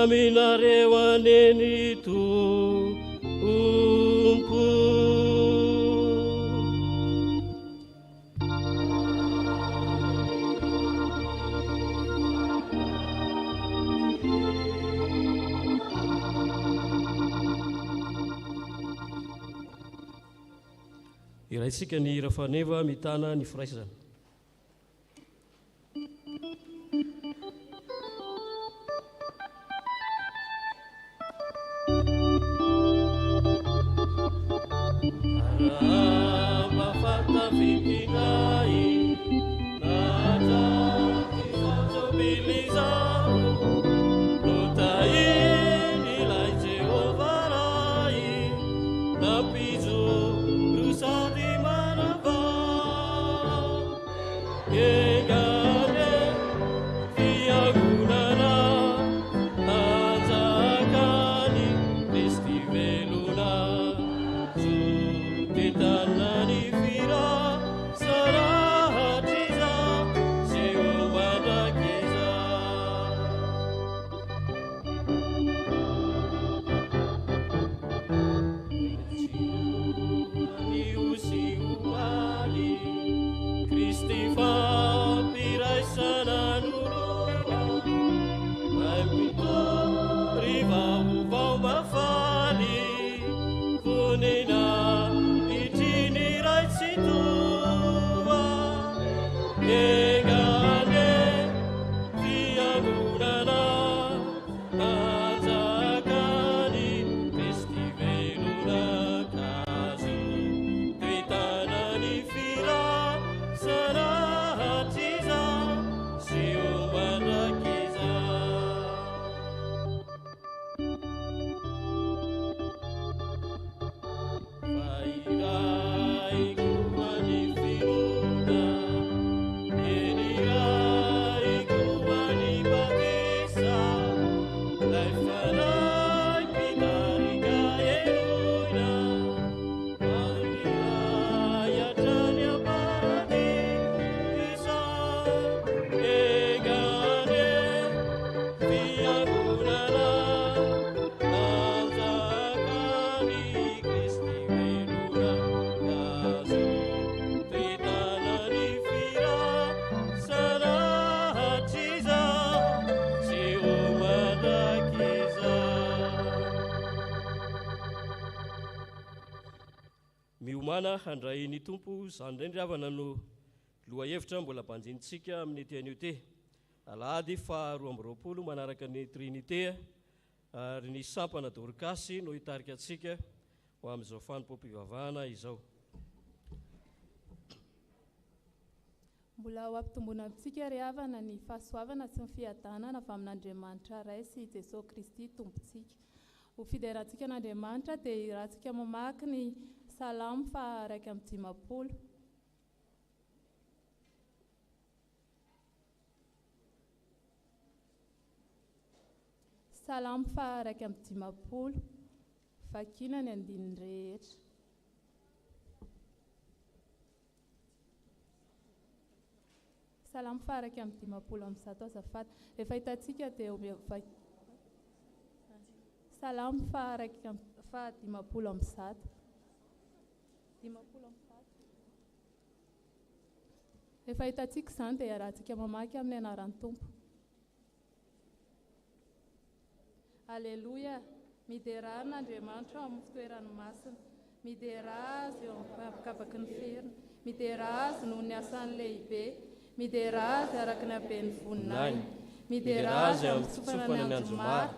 Aminareo aneny tompo. Iraitsika ny hira faneva mitana ny firaisana. Andriamana handray ny tompo izany indray ravana no loha hevitra mbola mpanjintsika amin'ny tean'io te. Alahady 𝗶𝗏 manaraka ny Trinite ary ny sampana dorikasy no hitarika antsika ho amin'izao fanompoam-pivavahana izao. Mbola ho ampitomboana amintsika ry havana ny fahasoavana sy ny fiadanana avy amin'Andriamanitra iray sy Jesosy Kristy tompontsika. Ho fiderantsika an'Andriamanitra dia irahantsika mamaky ny Salamo 𝗏𝗏𝗏. Salamo 𝗏𝗏𝗏, vakiana ny andininy rehetra. Salamo 𝗏𝗏𝗏 am'zato azafady. Rehefa hitantsika dia Salamo 𝗏𝗏𝗏𝗏 am'zato. Rehefa hitantsika izany dia arahantsika mamaky amin'ny anaran'ny Tompo. Aleluia, mideran'Andriamanitra ao amin'ny fitoerany masina, midera azy eo amin'ny ny ferina, midera azy noho ny asany lehibe, midera azy araka ny haben'ny voninahiny, midera azy amin'ny fitsofana ny anjomara,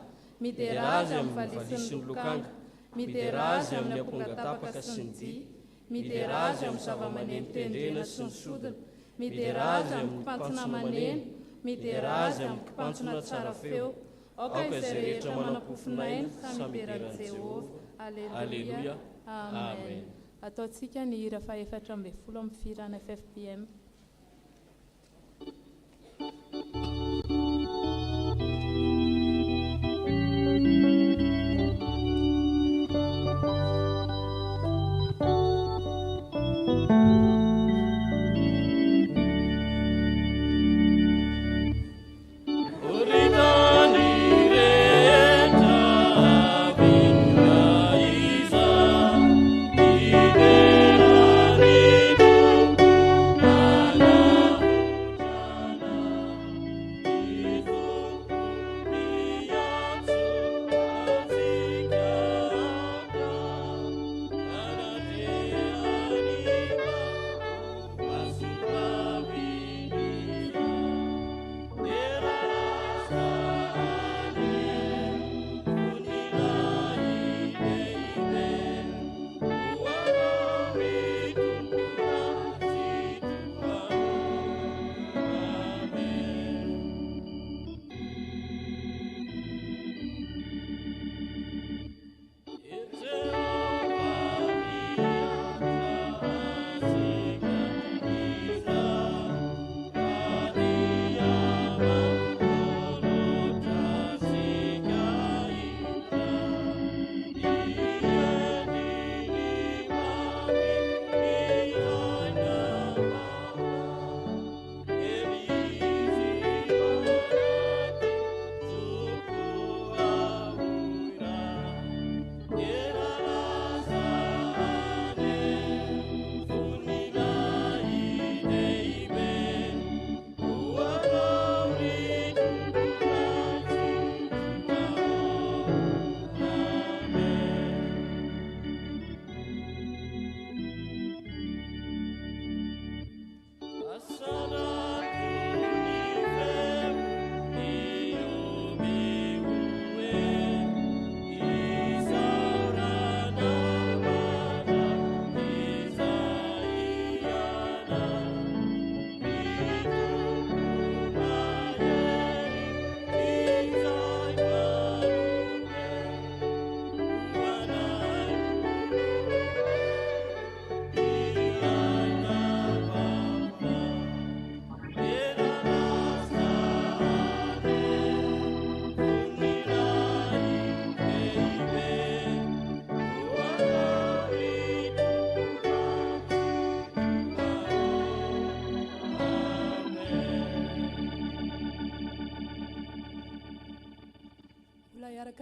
midera azy amin'ny valisin'ny lokanga, midera azy amin'ny ampongatapaka sy ny dia, midera azy amin'ny zavamaneno tendrena sy ny sodina, midera azy amin'ny kipantsona maneno, midera azy amin'ny kipantsona tsara feo. Aoka izay rehetra manam-pofinaina samideran'i Jehovah. Aleluia. Amen. Ataontsika ny hira faha-efatra ambin'ny folo amin'ny firana FFPM.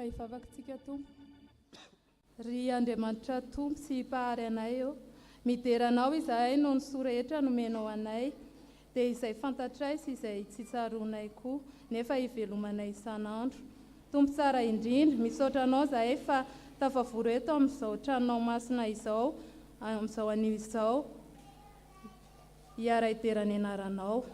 Hivavakantsika Tompo. Ry Andriamanitra Tompo sy mpahary anay eo, mideranao izahay noho ny soa rehetra nomenao anay, dia izay fantatray sy izay tsy tsaroanay koa, nefa hivelomanay isan'andro. Tompo tsara indrindra, misaotra anao izahay fa tafavory eto amin'izao tranonao masina izao, amin'izao anio izao hiara iterany anaranao.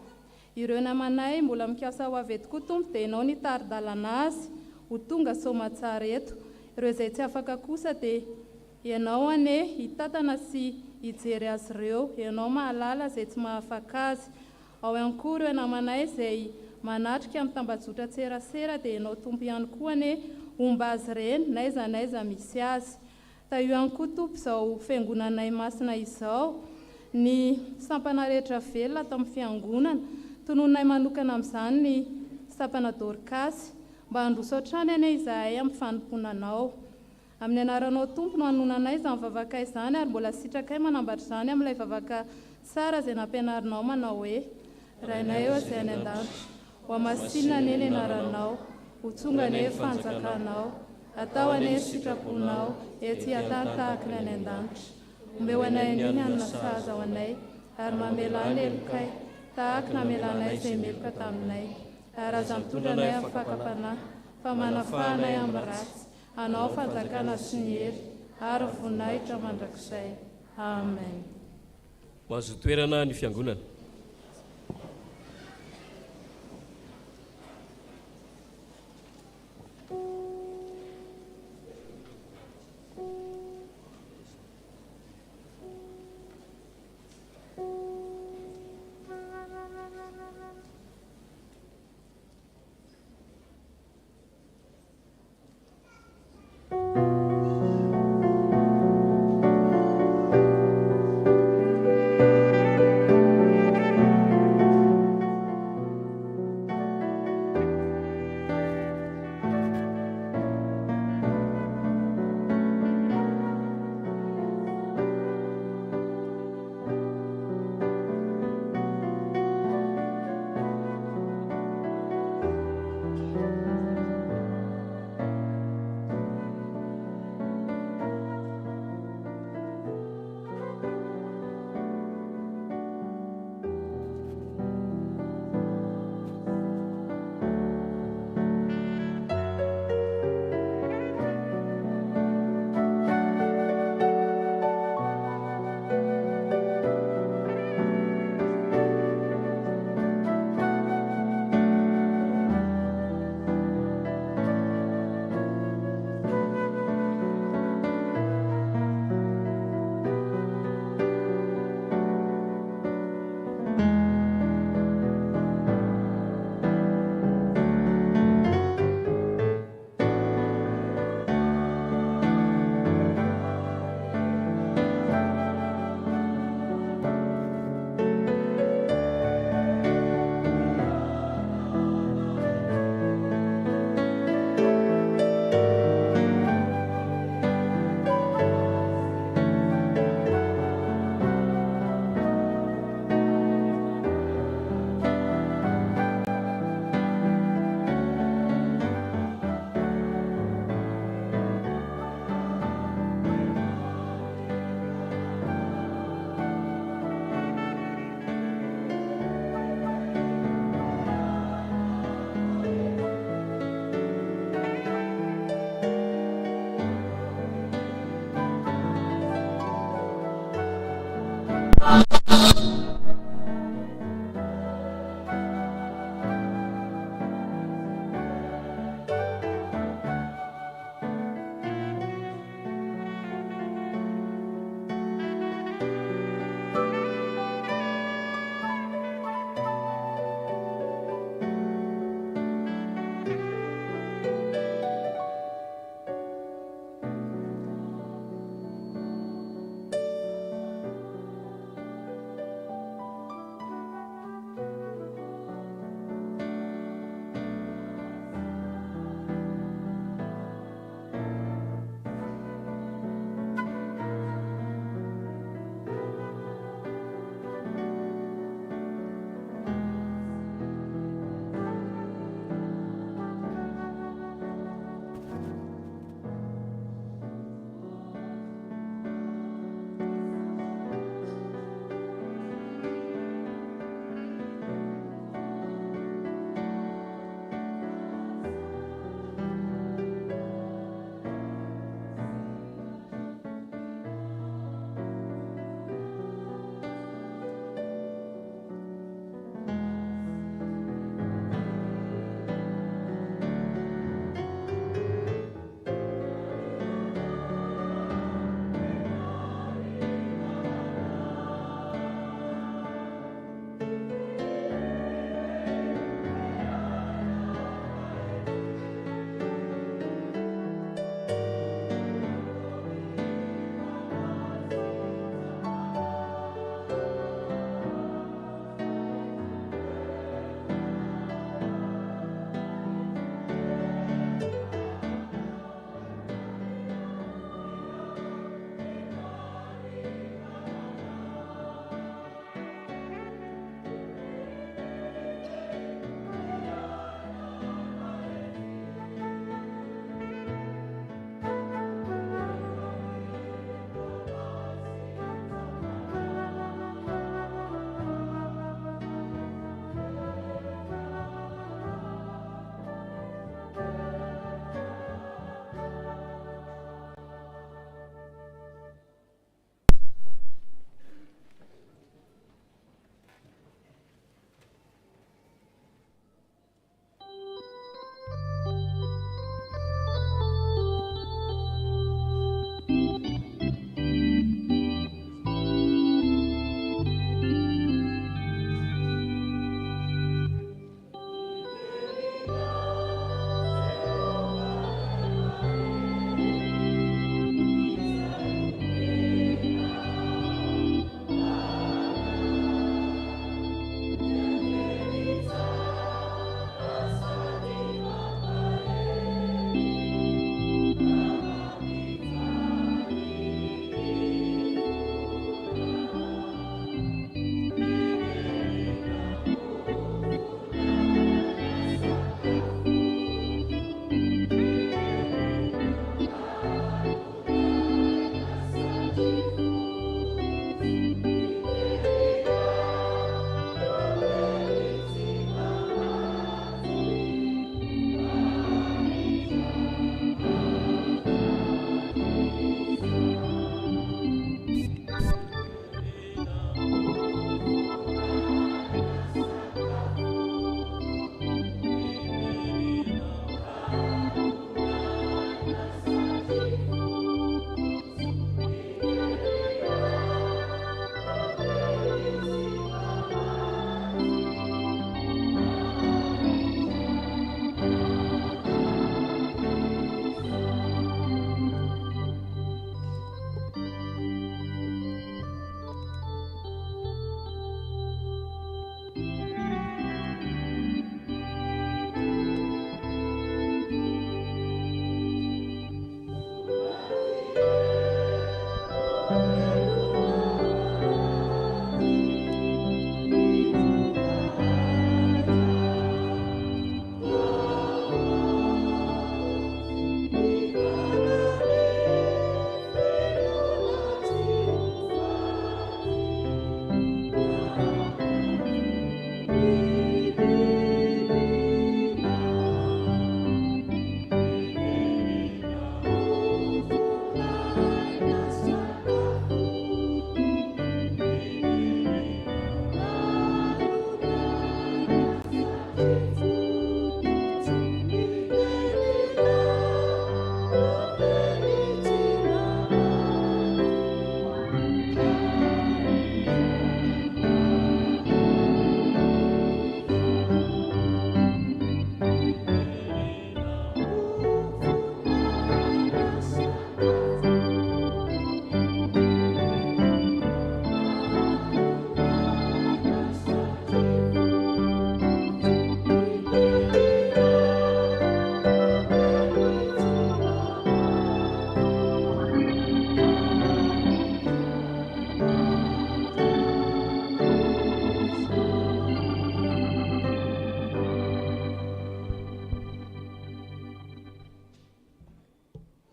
Ireo namanay mbola mikasa ho avy eto koa tompo dia ianao nitari-dalana azy ho tonga soamantsara eto. Ireo izay tsy afaka kosa dia ianao ane hitatana sy hijery azy ireo, ianao mahalala izay tsy mahafaka azy. Ao ihany koa ireo namanay izay manatrika amin'ny tambazotran-tserasera dia ianao tompo ihany koa ane omba azy ireny n'aiza misy azy. Io ihany koa tompo izao fiangonanay masina izao, ny sampana rehetra velona tamin'ny fiangonana, tononay manokana amin'izany ny sampana dorcasy, mba handroso hatrany ane izahay amin'ny fanomponanao. Amin'ny anaranao tompo no hanonanay izany vavaka izany, ary mbola sitrakay manambatra izany amin'ilay vavaka tsara izay nampianarinao manao hoe: Rainay eo izay any an-danitra, ho amasinina ane ny anaranao, ho tsonga ane fanjakanao, atao ane sitraponao, ety an-tany tahaka ny any an-danitra. Omeo anay aniny hanina sahaza ao anay, ary mamela ny elokay, tahaka namelanay izay meloka taminay. Ary aza mitondra anay amin'ny fakapanahy, fa manafahanay amin'ny ratsy, hanao fanjakana sy ny hery, ary voninahitra mandrakizay. Amen. Mahazo toerana ny fiangonana.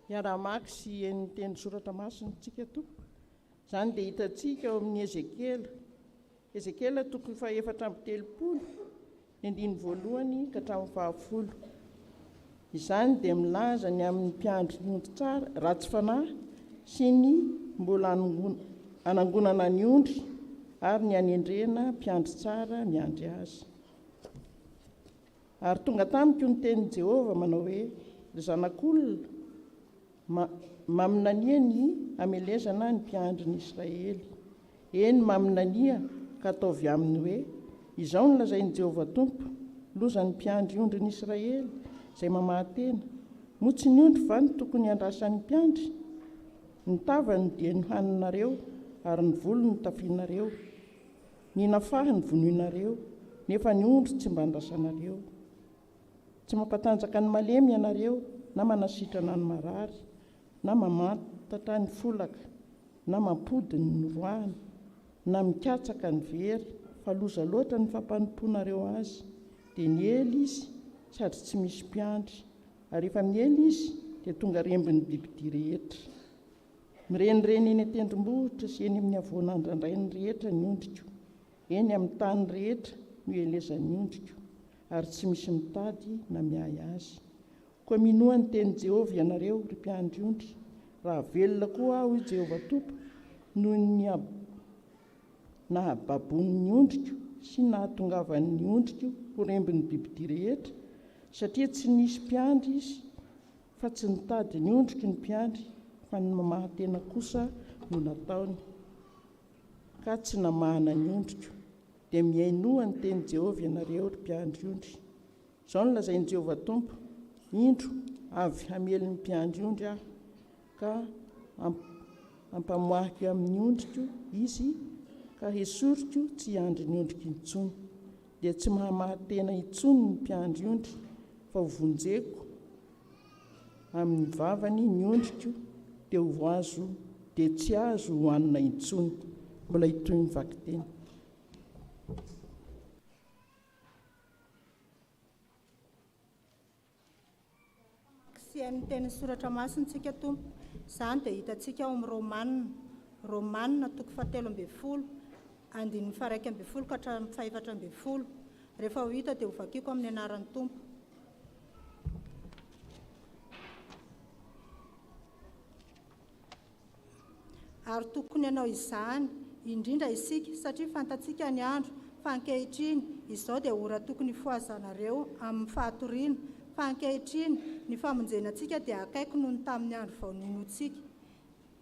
Iara-maka sy ny teny soratra masina tsika tompo. Izany dia hitantsika ao amin'ny Ezekela toko fa 4:30 ny andiny voalohany ka hatramin'ny 10. Izany dia milaza ny amin'ny mpiandry ny ondry tsara, ratsy fanahy sy ny mbola anangonana ny ondry ary ny anendrena mpiandry tsara miandry azy. Ary tonga tamiko ny tenin'i Jehovah manao hoe: ry zanak'olona, maminania ny amelezana ny mpiandry ny Israely. Eny maminania ka ataovy aminy hoe: izao no lazain'i Jehovah Tompo, loza ny mpiandry ondry ny Israely izay mamahatena. Moa tsy ny ondry va ny tokony andrasan'ny mpiandry? Ny tavany dia ny haninareo ary ny volony ny tafianareo. Ny nafahy ny vonoinareo, nefa ny ondry tsy mba andrasanareo. Tsy mampatanjaka ny malemy ianareo, na manasitrana ny marary, na mamantatra ny folaka, na mampody ny noroahana, na mikatsaka ny very, fa loza loatra ny fampanimponareo azy. Dia miely izy sady tsy misy mpiandry, ary rehefa miely izy dia tonga rembin'ny bibidia rehetra. Mirenireny eny an-tendrombohitra sy eny amin'ny havoana andrandrainy rehetra ny ondriko. Eny amin'ny tany rehetra no elezan'ny ondriko, ary tsy misy mitady na miay azy. Koa minoa ny teny Jehovah ianareo, ry mpiandry ondry, raha velona koa aho i Jehovah Tompo noho ny nahababon'ny ondriko sy nahatongavan'ny ondriko ho rembin'ny bibidia rehetra, satria tsy nisy mpiandry izy, fa tsy nitady ny ondriko ny mpiandry, fa ny mamahatena kosa no nataony, ka tsy namahana ny ondriko. Dia miainoa ny teny Jehovah ianareo, ry mpiandry ondry. Izao no lazain'i Jehovah Tompo: indro avy hamely ny mpiandry ondry aho, ka ampamoahiko amin'ny ondriko izy, ka hesoriko tsy hiandry ny ondriko intsony. Dia tsy mahamahatena intsony ny mpiandry ondry, fa hovonjeko amin'ny vavany ny ondriko, dia dia tsy azo hohanina intsony. Mbola hitoy ny vaky-teny. Ny teny soratra masina tsika tompo. Izany dia hitantsika ao amin'ny Romanina toko 7:10 andin'ny 1:12 ka hatramin'ny 5:12. Rehefa ho hita dia ho vakiako amin'ny anaran'ny tompo. Ary tokony ianao izany indrindra isika, satria fantatsika ny andro fa ankehitriny izao dia ora tokony foazanareo amin'ny fahatoriana, fa ankehitriny ny famonjenantsika dia akaiky noho ny tamin'ny andro vao ninoantsika.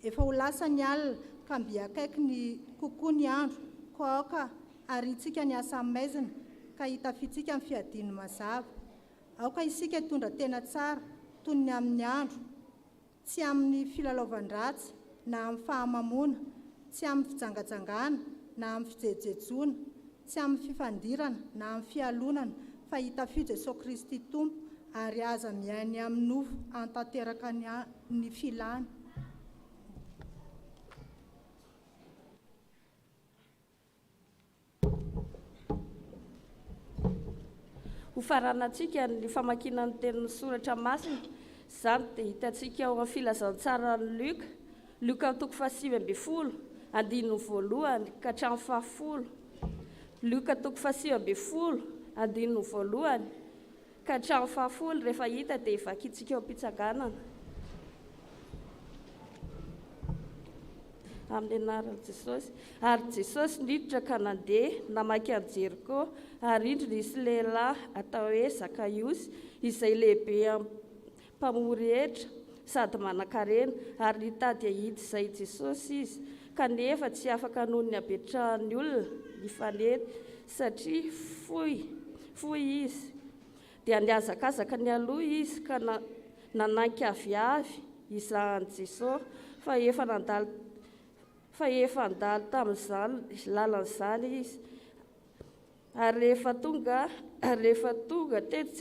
Efa ho lasa ny alina ka mby akaiky ny kokoa ny andro, ka aritsika ny asa maizina, ka hitafitsika amin'ny fiadiany mazava. Aoka isika hitondra tena tsara toy ny amin'ny andro, tsy amin'ny filalaovan-dratsy na amin'ny fahamamona, tsy amin'ny fijangajangana na amin'ny fijejejoana, tsy amin'ny fifandirana na amin'ny fialonana, fa hitafio Jesosy Kristy Tompo, ary aza miainy amin'ny nofo antanteraka ny filany. Ho faranantsika ny famakiana ny tenin'ny soratra masina. Izany dia hitantsika ao amin'ny filazantsara ny Luka toko 7:10 andininy voalohany ka hatramin'ny 10. Luka toko 7:10 andininy voalohany ka hatramin'ny 10. Rehefa hita dia vakitsika ao am-pitsanganana. Amin'ny anaran'i Jesosy. Ary Jesosy niditra ka nandeha namaky an'i Jeriko, ary indro nisy lehilahy atao hoe Zakaiosy, izay lehibe mpamory hetra sady manan-karena, ary nitady ahity izay Jesosy izy, kanefa tsy afaka noho ny abetrahan'ny olona ny fanety, satria fohy izy. Dia niazakazaka ny aloha izy ka nanaiky aviavy izahany Jesosy, fa efa nandalo tamin'izany lalan'izany izy. Ary rehefa tonga teto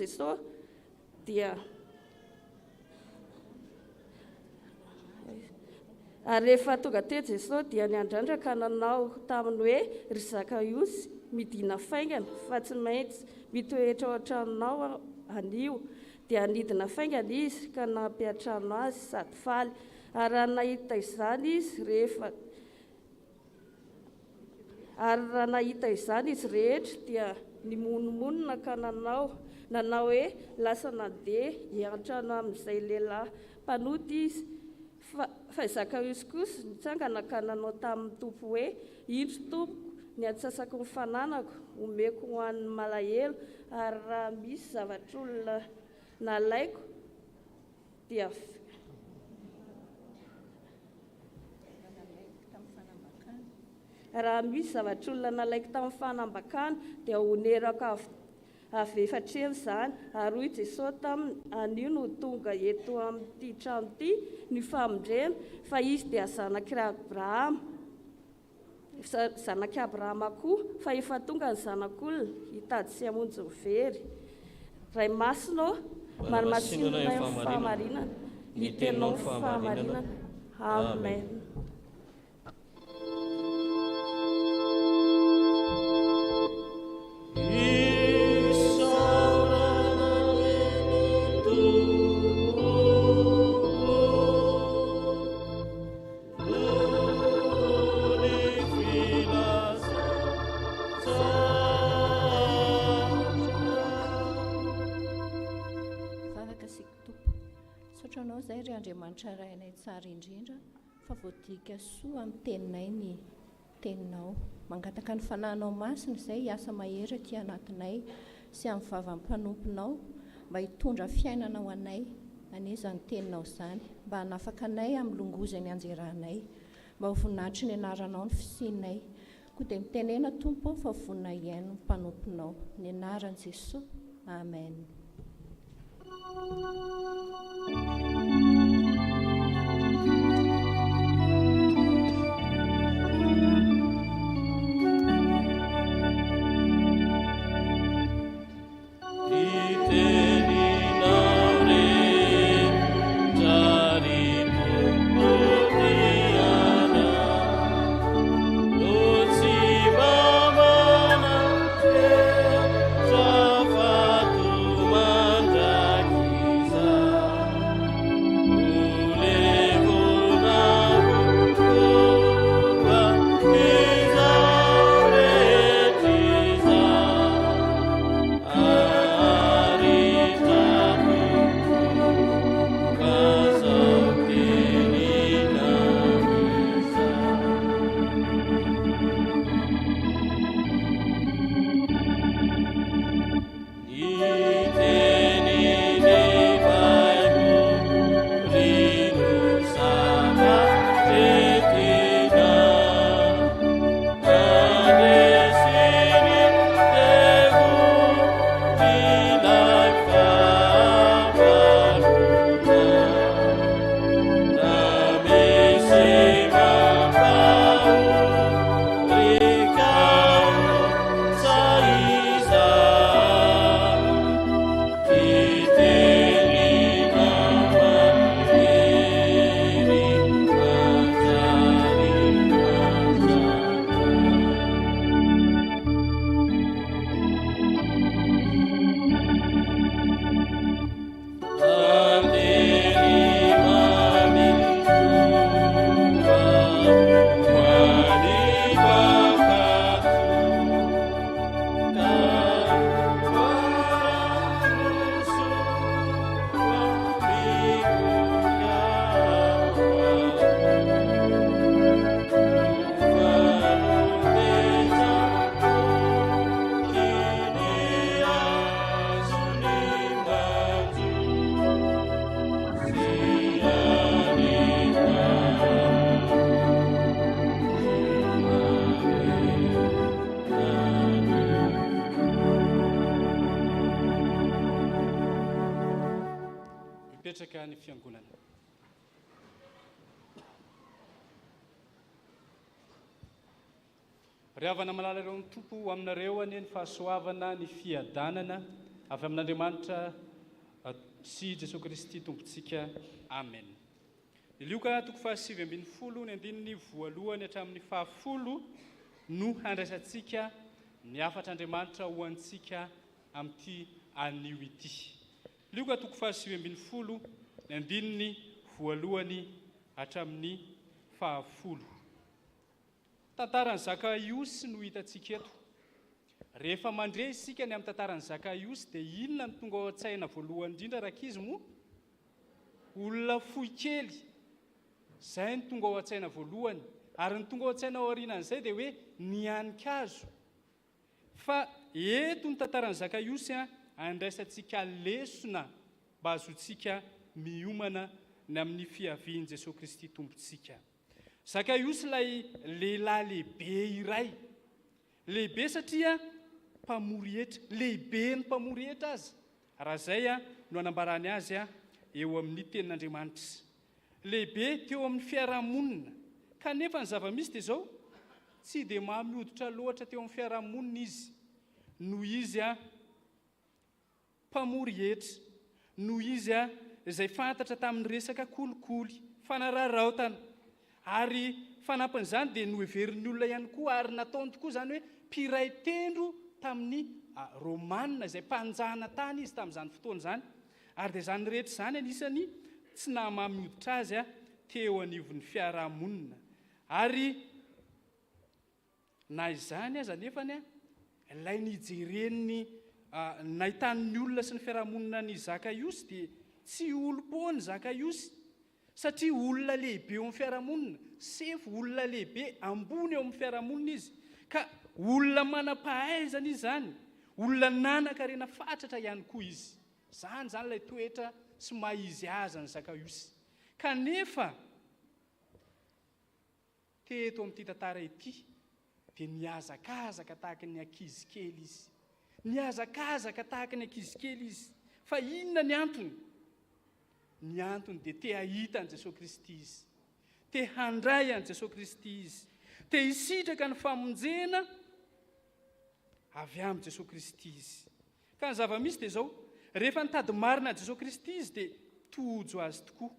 Jesosy dia niandrandraka nanao taminy hoe: ry Zakaiosy, midina faingana fa tsy maintsy mitoetra ao an-tranonao anio, dia nidina faingana izy ka nampiatrano azy sady faly ary raha nahita izany izy rehefa ary raha nahita izany izy rehetra dia nimononmonina ka nanao hoe lasa nandeha hiantrano amin'izay lehilahy mpanoty izy fa Zakaiosy kosa nitsangana ka nanao tamin'ny tompo hoe indro tompo ny atsasako ny fananako omeko ho an'ny malahelo ary raha misy zavatr'olona nalaiko dia raha misy zavatr'olona nalaiko tamin'ny fanambakana dia honerako avy efatreny izany ary hoy Jesosy taminy anio no tonga eto amin'ity trano ity ny famondrena fa izy dia zanaky Abrahama koa fa efa tonga ny zanak'olona hitady sy hamonjy ny very. Ray masina manomasinana ny fahamarinana hitenao ny fahamarinana. Amen. Zay ry Andriamanitra rainay tsara indrindra fa voadika soa amin'ny teninay ny teninao mangataka ny fanahinao masina izay hiasa mahery aty anatinay sy amin'ny vavan'ny mpanomponao mba hitondra fiainana ho anay anezany teninao izany mba hanafaka anay amin'ny longozany anjeranay mba ho voninahitry ny anaranao ny fisianay koa dia mitenena tompo fa vonina iaino ny mpanomponao ny anaran'i Jesosy. Amen. Ny fiangonana. Ry havana malala ireo ny tompo aminareo anie ny fahasoavana ny fiadanana avy amin'Andriamanitra sy Jesosy Kristy tompontsika. Amen. Ny Lioka 7:20 ny andininy voalohany hatramin'ny 10 no handraisantsika ny afatr'Andriamanitra ho antsika amin'ity anio ity. Lioka toko 720 ny andininy voalohany hatramin'ny 10. Tantarany Zakaiosy no hitantsika eto. Rehefa mandre isika ny amin'ny tantarany Zakaiosy dia inona ny tonga ao an-tsaina voalohany indrindra rakizy moa? Olona fohy kely. Zay ny tonga ao an-tsaina voalohany. Ary ny tonga ao an-tsaina ao aorianan'izay dia hoe nihanin-kazo. Fa eto ny tantarany Zakaiosy andraisantsika lesona mba azotsika miomana ny amin'ny fiavian'i Jesosy Kristy tompontsika. Zakaiosy ilay lehilahy lehibe iray. Lehibe satria mpamory hetra, lehibe ny mpamory hetra azy. Raha zay no anambarany azy eo amin'ny tenin'Andriamanitra. Lehibe teo amin'ny fiarahamonina. Kanefa ny zava-misy dia izao, tsy dia mahamoditra loatra teo amin'ny fiarahamonina izy. Noho izy mpamory hetra, noho izy izay fantatra tamin'ny resaka kolikoly, fanararaotana. Ary fanampan'izany dia noheveriny olona ihany koa, ary nataony tokoa izany hoe mpiray tendro tamin'ny Romanina izay mpanjana tany izy tamin'izany fotoana izany. Ary dia izany rehetra izany anisany tsy namamoditra azy teo anivon'ny fiarahamonina. Ary na izany aza nefany ilay nijereny nahitan'ny olona sy ny fiarahamonina ny Zakaiosy dia tsy olo-poany Zakaiosy, satria olona lehibe eo amin'ny fiarahamonina, sefo olona lehibe ambony eo amin'ny fiarahamonina izy, ka olona manam-pahaizana izy zany, olona nanan-karena fatratra ihany koa izy. Zany ilay toetra sy maha-izy azy ny Zakaiosy. Kanefa teto amin'ity tantara ity dia niazakazaka tahaka ny ankizy kely izy. Niazakazaka tahaka ny ankizy kely izy. Fa inona ny antony? Ny antony dia te hahita an' Jesosy Kristy izy. Te handray an' Jesosy Kristy izy. Te hisitraka ny famonjena avy amin'ny Jesosy Kristy izy. Ka ny zava-misy dia izao, rehefa nitady marina an' Jesosy Kristy izy dia tojo azy tokoa.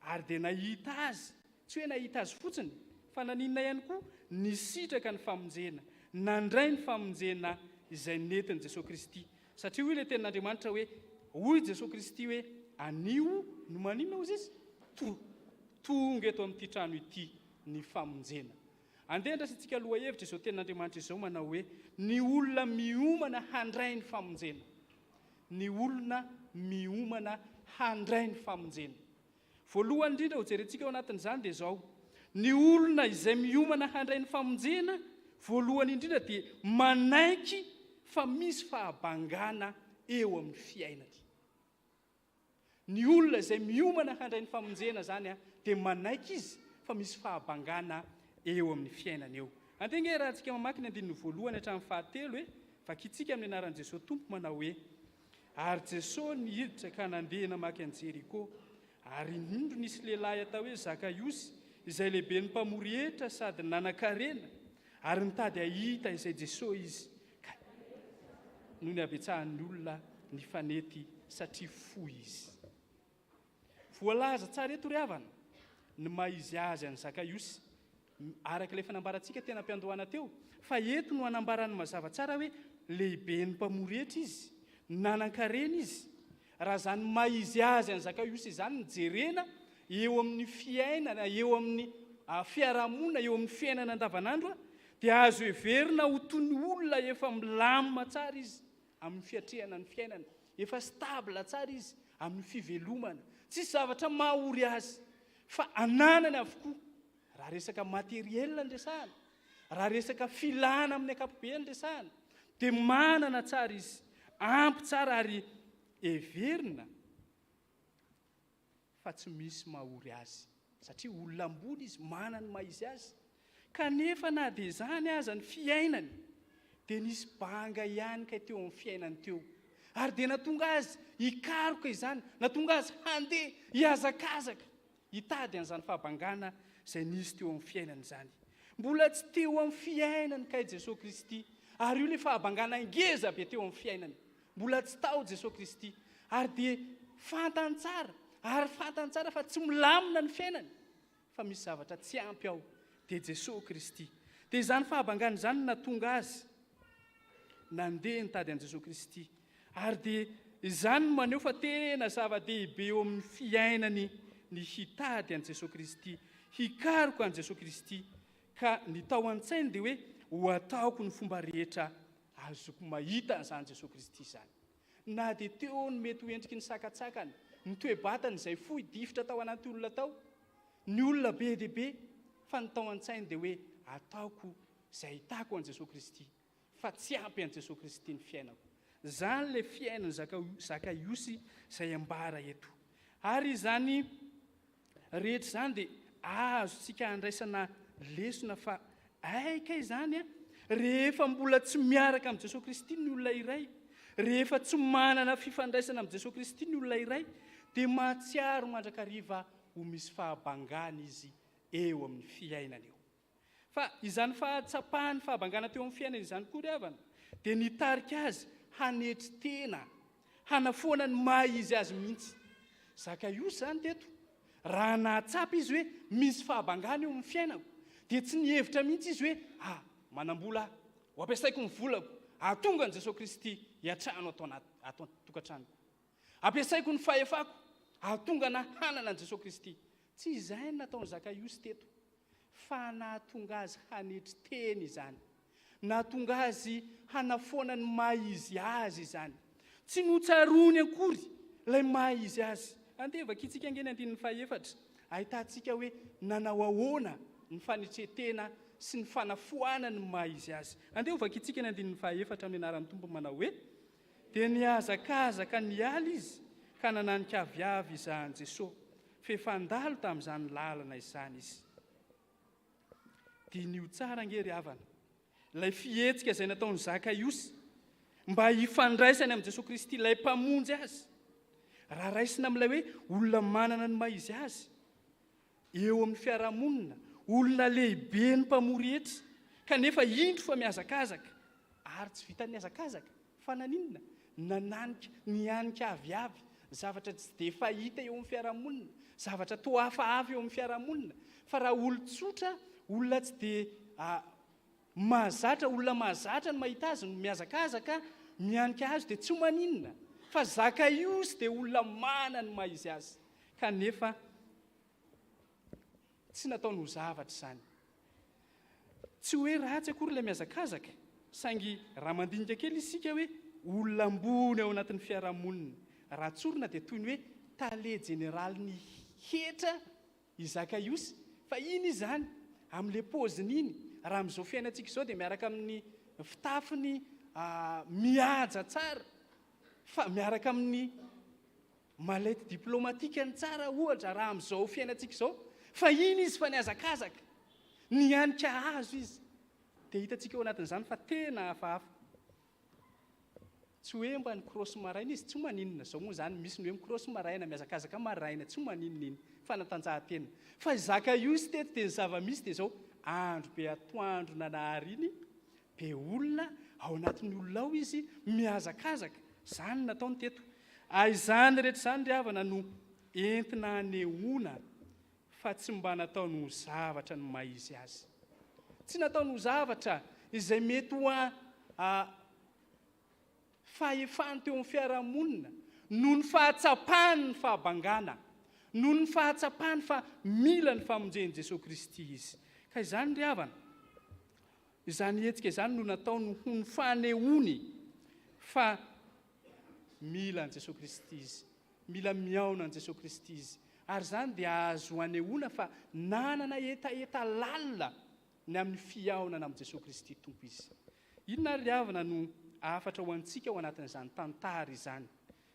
Ary dia nahita azy, tsy hoe nahita azy fotsiny, fa naninona ihany koa nisitraka ny famonjena, nandray ny famonjena izay nentin' Jesosy Kristy. Satria hoy ilay tenin'Andriamanitra hoe, hoy Jesosy Kristy hoe, anio no maninona ozy izy? Tonga eto amin'ity trano ity ny famonjena. Andeha andrasantsika aloha hevitra izao tenin'Andriamanitra izao manao hoe, ny olona miomana handray ny famonjena. Ny olona miomana handray ny famonjena. Voalohany indrindra ho jerentsika ao anatin'izany dia izao, ny olona izay miomana handray ny famonjena, voalohany indrindra dia manaiky fa misy fahabangana eo amin'ny fiainany. Ny olona izay miomana handray ny famonjena zany dia manaiky izy fa misy fahabangana eo amin'ny fiainany eo. Antenga raha antsika mamaky ny andininy voalohany hatramin'ny 7 hoe, vakitsika amin'ny anaran'i Jesosy tompo manao hoe, ary Jesosy nihiditra ka nandeha namaky an Jeriko, ary indro nisy lehilahy atao hoe Zakaiosy, izay lehibe ny mpamory hetra sady nanan-karena, ary nitady ahita izay Jesosy izy, no ny abetsahan'ny olona ny fanety satria fohy izy. Voalaza tsara eto ry havana ny maha-izy azy an'i Zakaiosy, araka ilay fanambarantsika tena ampiandohana teo, fa eto no anambarany mazava tsara hoe lehibe ny mpamory hetra izy, nanan-karena izy. Raha zany maha-izy azy an'i Zakaiosy izany nijerena eo amin'ny fiainana, eo amin'ny fiarahamonina, eo amin'ny fiainana andavanandro, dia azo heverina ho toy ny olona efa milamina tsara izy amin'ny fiatrehana ny fiainana, efa stable tsara izy amin'ny fivelomana. Tsy zavatra mahory azy, fa ananany avokoa. Raha resaka materiel ny resahana, raha resaka filana amin'ny ankapobeny resahana, dia manana tsara izy, ampy tsara ary heverina, fa tsy misy mahory azy. Satria olona ambony izy, manany maha-izy azy. Kanefa na dia izany aza ny fiainany, dia nisy banga ihany ka teo amin'ny fiainany teo. Ary dia natonga azy hikaroka izany, natonga azy handeha hiazakazaka, hitady an'izany fahabangana izay nisy teo amin'ny fiainany izany. Mbola tsy teo amin'ny fiainany ka Jesosy Kristy, ary io ilay fahabangana ngeza be teo amin'ny fiainany. Mbola tsy tao Jesosy Kristy, ary dia fantany tsara, ary fantany tsara fa tsy milamina ny fiainany, fa misy zavatra tsy ampy ao, dia Jesosy Kristy. Dia izany fahabangana izany natonga azy nandeha nitady an Jesosy Kristy. Ary dia izany maneho fa tena zava-dehibe eo amin'ny fiainany ny hitady an' Jesosy Kristy, hikaroka an' Jesosy Kristy, ka ny tao an-tsainy dia hoe ho ataoko ny fomba rehetra azoko mahita an'izany Jesosy Kristy izany. Na dia teo ny mety ho endriky ny sakatsakany, ny toe-batany izay fohy difitra tao anaty olona tao, ny olona be dia be, fa ny tao an-tsainy dia hoe ataoko izay hitako an' Jesosy Kristy, fa tsy ampy an' Jesosy Kristy ny fiainako. Zany le fiainany Zakaiosy izay ambara eto. Ary izany rehetra izany dia azontsika andraisana lesona fa aika izany rehefa mbola tsy miaraka amin'ny Jesosy Kristy ny olona iray, rehefa tsy manana fifandraisana amin'ny Jesosy Kristy ny olona iray, dia mahatsiaro mandrakariva ho misy fahabangana izy eo amin'ny fiainana eo. Fa izany fahatsapahany fahabangana teo amin'ny fiainana izany koa ry havana, dia nitarika azy hanetry tena, hanafoana ny maha izy azy mihitsy. Zakaiosy zany teto, raha nahatsapa izy hoe misy fahabangana eo amin'ny fiainako, dia tsy nihevitra mihitsy izy hoe manam-bola ho ampiasaiko ny volako, ahatonga an' Jesosy Kristy hiatrano atao tokantranoko, ampiasaiko ny fahefako, ahatonga na hanana an' Jesosy Kristy. Tsy izay nataony Zakaiosy teto, fa nahatonga azy hanetry teny izany, nahatonga azy hanafoana ny maha izy azy izany, tsy notsarony akory ilay maha izy azy. Andevaka itsika angeny andininy fahaefatra, ahitantsika hoe nanao ahoana ny fanetretena sy ny fanafoana ny maha izy azy. Andevaka itsika ny andininy fahaefatra amin'ny anaran'ny Tompo manao hoe, dia niazakazaka niala izy ka nananika aviavy izany Jesosy, fefandalo tamin'izany lalana izany izy. Dia nio tsara angery havana ilay fihetsika izay nataony Zakaiosy mba hifandraisany amin'ny Jesosy Kristy ilay mpamonjy azy, raha raisina amin'ilay hoe olona manana ny maha izy azy eo amin'ny fiarahamonina, olona lehibe ny mpamory hetra, kanefa indro fa miazakazaka ary tsy vita niazakazaka fa naninona nananika nianika aviavy zavatra tsy dia fahita eo amin'ny fiarahamonina, zavatra toa hafahafa eo amin'ny fiarahamonina. Fa raha olon-tsotra, olona tsy dia mahazatra, olona mahazatra ny mahita azy no miazakazaka mianika azy dia tsy maninona. Fa Zakaiosy dia olona mana ny maha izy azy, kanefa tsy nataony ho zavatra izany. Tsy hoe ratsy akory ilay miazakazaka, saingy raha mandinika kely isika hoe olona ambony ao anatin'ny fiarahamonina, raha tsorina dia toy ny hoe tale jeneraly ny hetra i Zakaiosy. Fa iny izany amin'ilay paoziny iny, raha amin'izao fiainantsika izao dia miaraka amin'ny fitafiny mihaja tsara, fa miaraka amin'ny malety diplomatikany tsara ohatra raha amin'izao fiainantsika izao. Fa iny izy fa niazakazaka, nianika azo izy, dia hitantsika eo anatin'izany fa tena hafahafa. Tsy hoe mba ny krosy maraina izy, tsy maninona. Zao moa zany misy ny hoe mikrosy maraina, miazakazaka maraina, tsy maninona iny, fanatanjahantena. Fa Zakaiosy teto dia ny zava-misy dia zao andro be atoandro nanahary iny, be olona ao anatin'ny olona ao izy miazakazaka. Zany nataony teto. Izany rehetra izany ry havana no entina hanehoana fa tsy mba nataony ho zavatra ny maha izy azy. Tsy nataony ho zavatra izay mety ho fahefany teo amin'ny fiarahamonina, noho ny fahatsapany ny fahabangana, noho ny fahatsapany fa mila ny famonjeny Jesosy Kristy izy. Ka izany ry havana, izany hetsika izany no nataony ho ny fanehony fa mila ny Jesosy Kristy izy, mila miaona ny Jesosy Kristy izy. Ary izany dia azo hanehoana fa nanana etaeta lalina ny amin'ny fiaonana amin'ny Jesosy Kristy Tompo izy. Inona ry havana no afatra ho antsika ao anatin'izany tantara izany?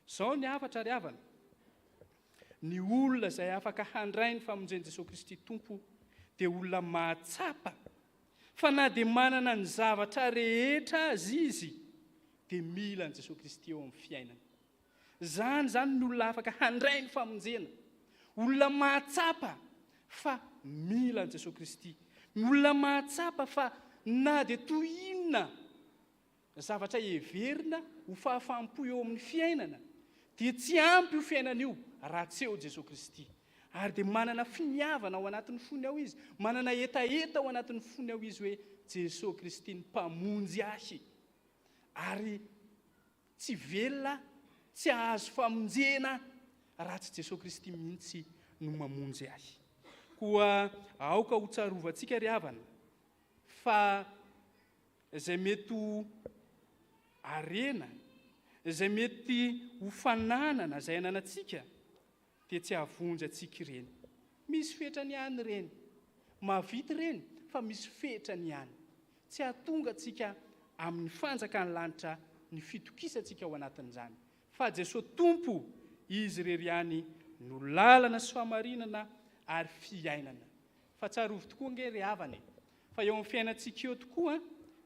Zao ny afatra ry havana. Ny olona izay afaka handray ny famonjeny Jesosy Kristy Tompo dia olona mahatsapa, fa na dia manana ny zavatra rehetra azy izy dia mila ny Jesosy Kristy eo amin'ny fiainana. Zany ny olona afaka handray ny famonjena, olona mahatsapa fa mila ny Jesosy Kristy, olona mahatsapa fa na dia toy inona zavatra heverina ho fahafaham-po eo amin'ny fiainana dia tsy ampy io fiainana io raha tsy eo Jesosy Kristy. Ary dia manana finiavana ao anatin'ny fony ao izy, manana etaeta ao anatin'ny fony ao izy hoe Jesosy Kristy ny mpamonjy ahy. Ary tsy velona tsy ahazo famonjena raha tsy Jesosy Kristy mihitsy no mamonjy ahy. Koa aoka ho tsarovantsika ry havana fa izay mety ho arena, izay mety ho fananana izay ananantsika dia tsy havonjy antsika ireny. Misy fetrany ihany ireny, mahavita ireny fa misy fetrany ihany. Tsy hahatonga antsika amin'ny fanjakany lanitra ny fitokisantsika ao anatin'izany. Fa Jesosy Tompo, izy rery ihany no lalana sy famarinana ary fiainana. Fa tsarovy tokoa nge ry havana, fa eo amin'ny fiainantsika eo tokoa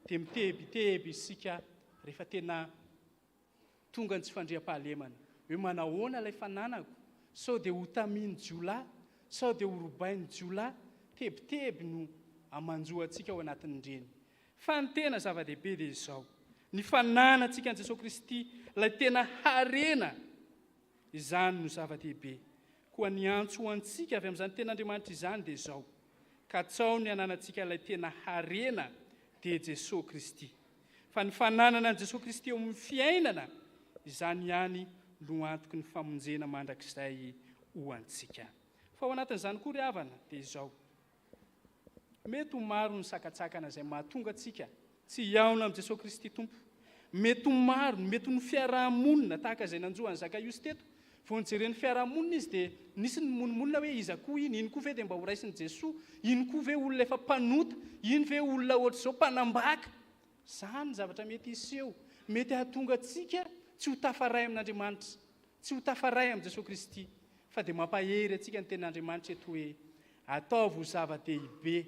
dia mitebiteby isika rehefa tena tonga ny tsy fandriam-pahalemana. Hoe manahoana ilay fananako? Sao dia ho taminy jiolahy, sao dia ho robainy jiolahy? Tebiteby no amanjoantsika ao anatin'ireny. Fa ny tena zava-dehibe dia izao, ny fananantsika an' Jesosy Kristy, ilay tena harena, izany no zava-dehibe. Koa ny antso ho antsika avy amin'izany ten'Andriamanitra izany dia izao, ka tsao ny hananantsika ilay tena harena dia Jesosy Kristy. Fa ny fananana an' Jesosy Kristy eo amin'ny fiainana, izany ihany no antoky ny famonjena mandrakizay ho antsika. Fa ao anatin'izany koa ry havana dia izao, mety ho maro ny sakatsakana izay mahatonga antsika tsy hiaona amin'i Jesosy Kristy Tompo. Mety ho maro, mety ho ny fiarahamonina tahaka izay nanjohan'ny Zakaiosy teto. Vao nijereny fiarahamonina izy dia nisy ny monomonina hoe iza koa iny koa ve dia mba ho raisin'i Jesosy, iny koa ve olona efa mpanota, iny ve olona ohatr'izao mpanambaka. Izany zavatra mety iseho, mety hahatonga antsika tsy ho tafaray amin'Andriamanitra, tsy ho tafaray amin'i Jesosy Kristy, fa dia mampahery antsika ny ten'Andriamanitra eto hoe ataovy ho zava-dehibe,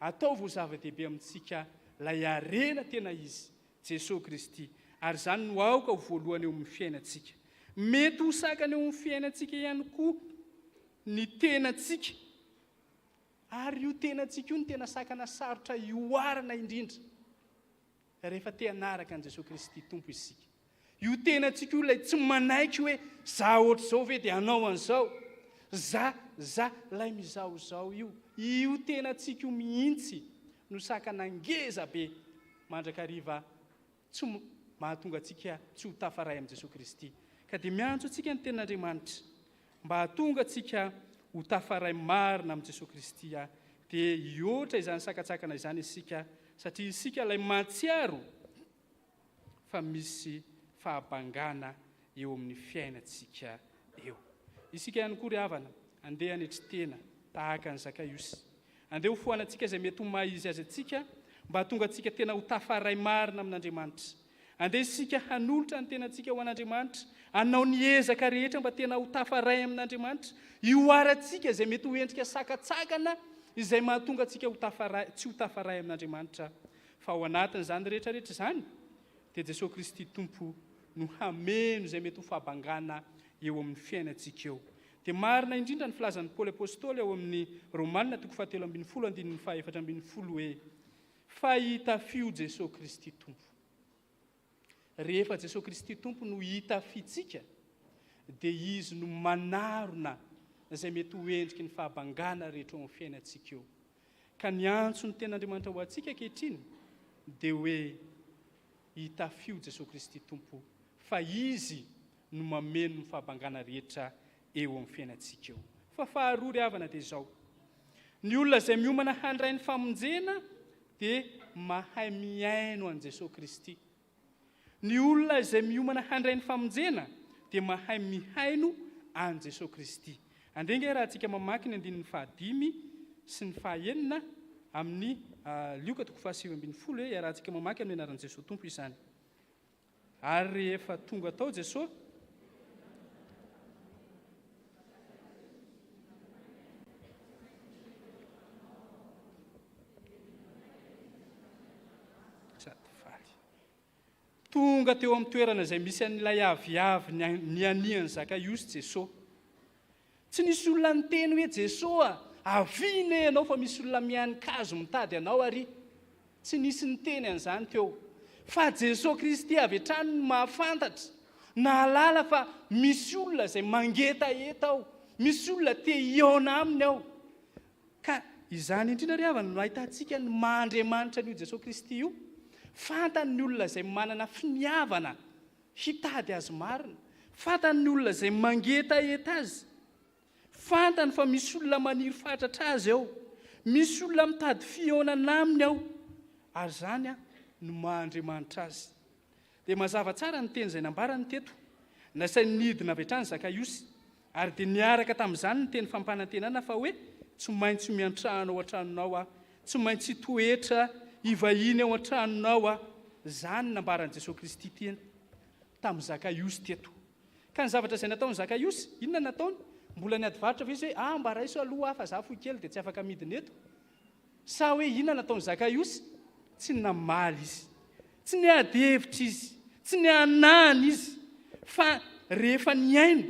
ataovy ho zava-dehibe amintsika ilay arena tena izy, Jesosy Kristy. Ary izany no aoka ho voalohany eo amin'ny fiainantsika. Mety ho sakana eo amin'ny fiainantsika ihany koa ny tenantsika. Ary io tenantsika io ny tena sakana sarotra ioarana indrindra rehefa te hanaraka an' Jesosy Kristy Tompo isika. Io tenantsika io ilay tsy manaiky hoe za ohatr'izao ve dia hanao an'izao, za lay mizaozao io. Io tenantsika io mihitsy no sakana ngeza be mandrakariva tsy mahatonga antsika tsy ho tafaray amin'i Jesosy Kristy. Ka dia miantso antsika ny ten'Andriamanitra mba hahatonga antsika ho tafaray marina amin'i Jesosy Kristy dia hioatra izany sakatsakana izany isika, satria isika ilay mahatsiaro fa misy fahabangana eo amin'ny fiainantsika eo. Isika ihany koa ry havana, andeha hanetry tena tahaka ny Zakaiosy. Andeha ho foanantsika izay mety ho maizy azy antsika mba hahatonga antsika tena ho tafaray marina amin'Andriamanitra. Andeha isika hanolotra ny tenantsika ho an'Andriamanitra, hanao ny ezaka rehetra mba tena ho tafaray amin'Andriamanitra, ioarantsika izay mety ho endrika sakatsakana izay mahatonga antsika tsy ho tafaray amin'Andriamanitra. Fa ao anatin'izany rehetrarehetra izany dia Jesosy Kristy Tompo no hameno izay mety ho fahabangana eo amin'ny fiainantsika eo. Dia marina indrindra ny filazan'ny Paoly Apôstôly ao amin'ny Romanina 7:14 hoe fa hitafio Jesosy Kristy Tompo. Rehefa Jesosy Kristy Tompo no hitafitsika dia izy no manarona izay mety ho endriky ny fahabangana rehetra ao amin'ny fiainantsika eo. Ka ny antso ny ten'Andriamanitra ho antsika ankehitriny dia hoe hitafio Jesosy Kristy Tompo, fa izy no mameno ny fahabangana rehetra eo amin'ny fiainantsika eo. Fa faharoa ry havana dia izao, ny olona izay miomana handray ny famonjena dia mahay miaino an' Jesosy Kristy. Ny olona izay miomana handray ny famonjena dia mahay mihaino an' Jesosy Kristy. Andenge raha antsika mamaky ny 5 sy ny 9 amin'ny Lioka 7:7 hoe raha antsika mamaky amin'ny anaran'i Jesosy Tompo izany. Ary rehefa tonga tao Jesosy tonga teo amin'ny toerana izay misy an'ilay aviavy ny anian'ny Zakaiosy Jesosy. Tsy nisy olona niteny hoe Jesosy avina ianao fa misy olona mihanin-kazo mitady anao ary. Tsy nisy niteny an'izany teo. Fa Jesosy Kristy avy hatrany no mahafantatra, nahalala fa misy olona izay mangetaeta ao, misy olona te hiaona aminy ao. Ka izany indrindra ry havana no ahitantsika ny maha Andriamanitra an'io Jesosy Kristy io. Fantany ny olona izay manana finiavana hitady azy marina, fantany olona izay mangeta eta azy, fantany fa misy olona maniry fatratra azy ao, misy olona mitady fihaonana aminy ao, ary zany no maha-Andriamanitra azy. Dia mazava tsara ny teny izay nambarany teto, nasainy nidina avy hatrany Zakaiosy, ary dia niaraka tamin'izany ny teny fampanantenana fa hoe tsy maintsy miantrano ao an-tranonao tsy maintsy toetra ivahiny ao an-tranonao zany nambaran'i Jesosy Kristy teny tamin'ny Zakaiosy teto. Ka ny zavatra izay nataon'ny Zakaiosy, inona nataony? Mbola niadivaritra ve izy hoe mba raiso aloha fa za fohy kely dia tsy afaka midina eto? Sa hoe inona nataon'ny Zakaiosy? Tsy namaly izy, tsy niady hevitra izy, tsy nianany izy, fa rehefa niaino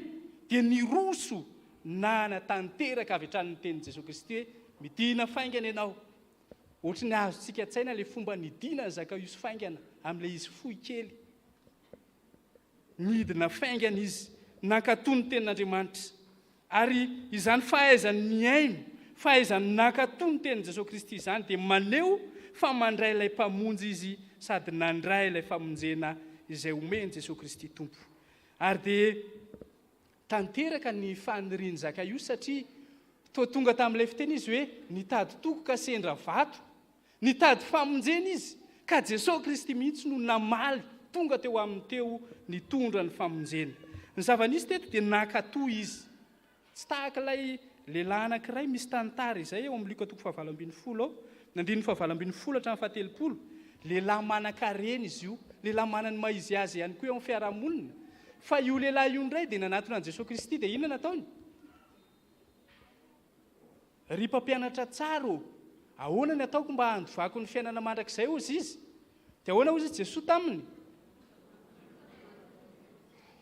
dia niroso na natanteraka avy hatrany ny tenin'i Jesosy Kristy hoe midina faingana ianao. Ohatra ny azontsika tsaina ilay fomba nidina ny Zakaiosy faingana amin'ilay izy fohy kely. Midina faingana izy, nankatoy ny tenin'Andriamanitra. Ary izany fahaizany miaino, fahaizany nankatoy ny tenin'i Jesosy Kristy izany dia maneho fa mandray ilay mpamonjy izy sady nandray ilay famonjena izay omeny Jesosy Kristy tompo. Ary dia tanteraka ny fanirian'i Zakaiosy satria toa tonga tamin'ilay fiteny izy hoe nitady toko ka sendra vato, nitady famonjena izy ka Jesosy Kristy mihitsy no namaly tonga teo amin'ny teo nitondra ny famonjena. Ny zava-nisy teto dia nankatoy izy. Tsy tahaka ilay lehilahy anankiray misy tantara izay eo amin'ny Luka 7:20 ao, nandiny 7:20 hatramin'ny 7. Lehilahy manan-karena izy io, lehilahy manany maizy azy ihany koa eo amin'ny fiarahamonina. Fa io lehilahy io indray dia nanatona an'i Jesosy Kristy dia inona nataony? Ry mpampianatra tsara, ahoana ny ataoko mba handovako ny fiainana mandrakizay ozy izy? Dia ahoana ozy izy Jesosy taminy?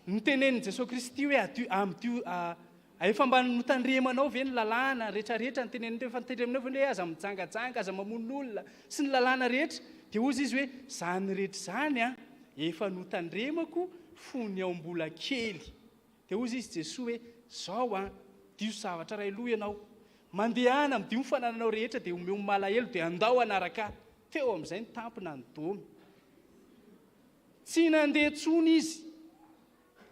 Nitenen'i Jesosy Kristy hoe efa mba notandremanao ve ny lalàna rehetrarehetra, nitenenindreo fa nitandremanao ve hoe aza mijangajanga, aza mamono olona sy ny lalàna rehetra. Dia ozy izy hoe zany rehetra zany efa notandremako fony ao mbola kely. Dia ozy izy Jesosy hoe zao dio zavatra ray loha ianao, mandehana midio fanananao rehetra dia omeo malahelo dia andao anaraka. Teo amin'izay ny tampona ny domy. Tsy nandeha tsony izy.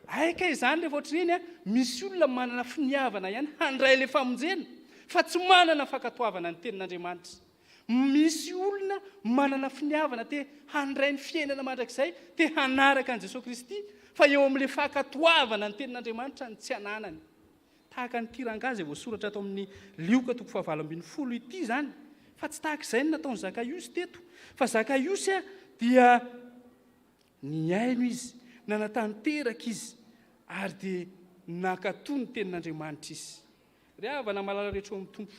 Aika izany rehefa ohatriny misy olona manana finiavana ihany handray ilay famonjena, fa tsy manana fankatoavana ny tenin'Andriamanitra. Misy olona manana finiavana te handray ny fiainana mandrakizay, te hanaraka an'i Jesosy Kristy, fa eo amin'ilay fankatoavana ny tenin'Andriamanitra ny tsy ananany. Tahaka ny tirangazy voasoratra ato amin'ny Luka 7:20 ity zany. Fa tsy tahaka izay no nataon'ny Zakaiosy teto. Fa Zakaiosy dia niaino izy, nanatanteraka izy, ary dia nankatoy ny tenin'Andriamanitra izy. Ry havana malala rehetra amin'ny tompo,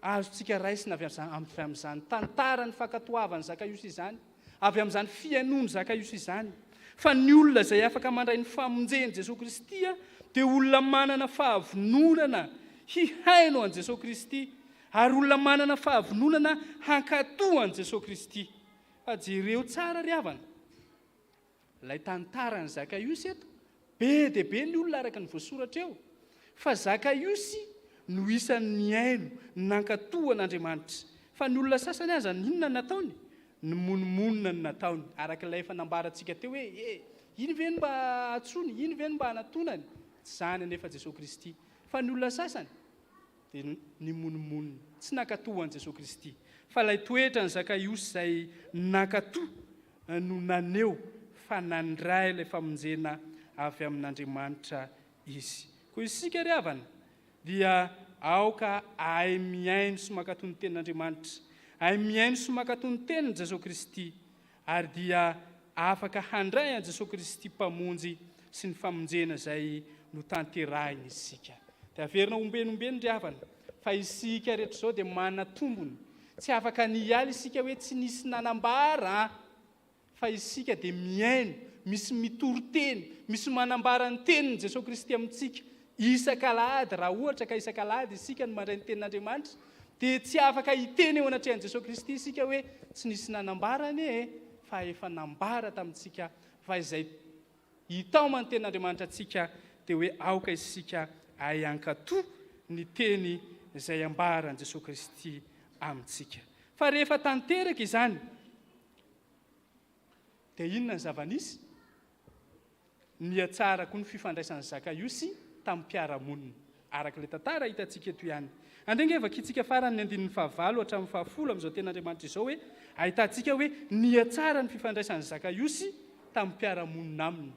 azontsika raisina avy amin'izany tantara ny fankatoavany Zakaiosy izany, avy amin'izany fiainony Zakaiosy izany. Fa ny olona izay afaka mandray ny famonjeny Jesosy Kristy dia olona manana fahavononana hihaino an'i Jesosy Kristy, ary olona manana fahavononana hankatoa an'i Jesosy Kristy. Fa jereo tsara ry havana, ilay tantarany Zakaiosy eto, be dia be ny olona araka ny voasoratra eo, fa Zakaiosy no isan'ny niaino nankatoa an'Andriamanitra. Fa ny olona sasany aza inona nataony? Ny monomonina ny nataony, araka ilay efa nambarantsika teo hoe iny ve no mba atsony, iny ve no mba anatonany? Tsy zany anefa Jesosy Kristy. Fa ny olona sasany dia ny monomonina, tsy nankatoa an'i Jesosy Kristy. Fa ilay toetra ny Zakaiosy izay nankatoa no naneo fa nandray ilay famonjena avy amin'Andriamanitra izy. Koa isika ry havana dia aoka ahay miaino sy mankatoy ny tenin'Andriamanitra, ahay miaino sy mankatoy ny tenin'i Jesosy Kristy, ary dia afaka handray an'i Jesosy Kristy mpamonjy sy ny famonjena izay no tanterahiny isika. Dia averina ombenombeny ry havana fa isika rehetra izao dia manana tombony. Tsy afaka nialy isika hoe tsy nisy nanambara, fa isika dia miaino, misy mitoro-teny, misy manambara ny tenin'i Jesosy Kristy amintsika isan-kalahady. Raha ohatra ka isan-kalahady isika no mandray ny tenin'Andriamanitra, dia tsy afaka hiteny eo anatrehan'i Jesosy Kristy isika hoe tsy nisy nanambarany fa efa nambara tamintsika. Fa izay hitaoma ny tenin'Andriamanitra atsika dia hoe aoka isika hankatoa ny teny izay ambaran'i Jesosy Kristy amintsika. Fa rehefa tanteraka izany, dia inona ny zava-nisy? nia tsara koa ny fifandraisan'ny zakaiosy tamin'ny mpiaramonina arak'ilay tantara hitantsika eto ihany andrengevaka itsika farany ny andinin'ny fahavalo hatramin'ny fahafolo amin'izao ten'andriamanitra izao hoe ahitantsika hoe nia tsara ny fifandraisan'ny zakaiosy tamin'ny mpiaramonina aminy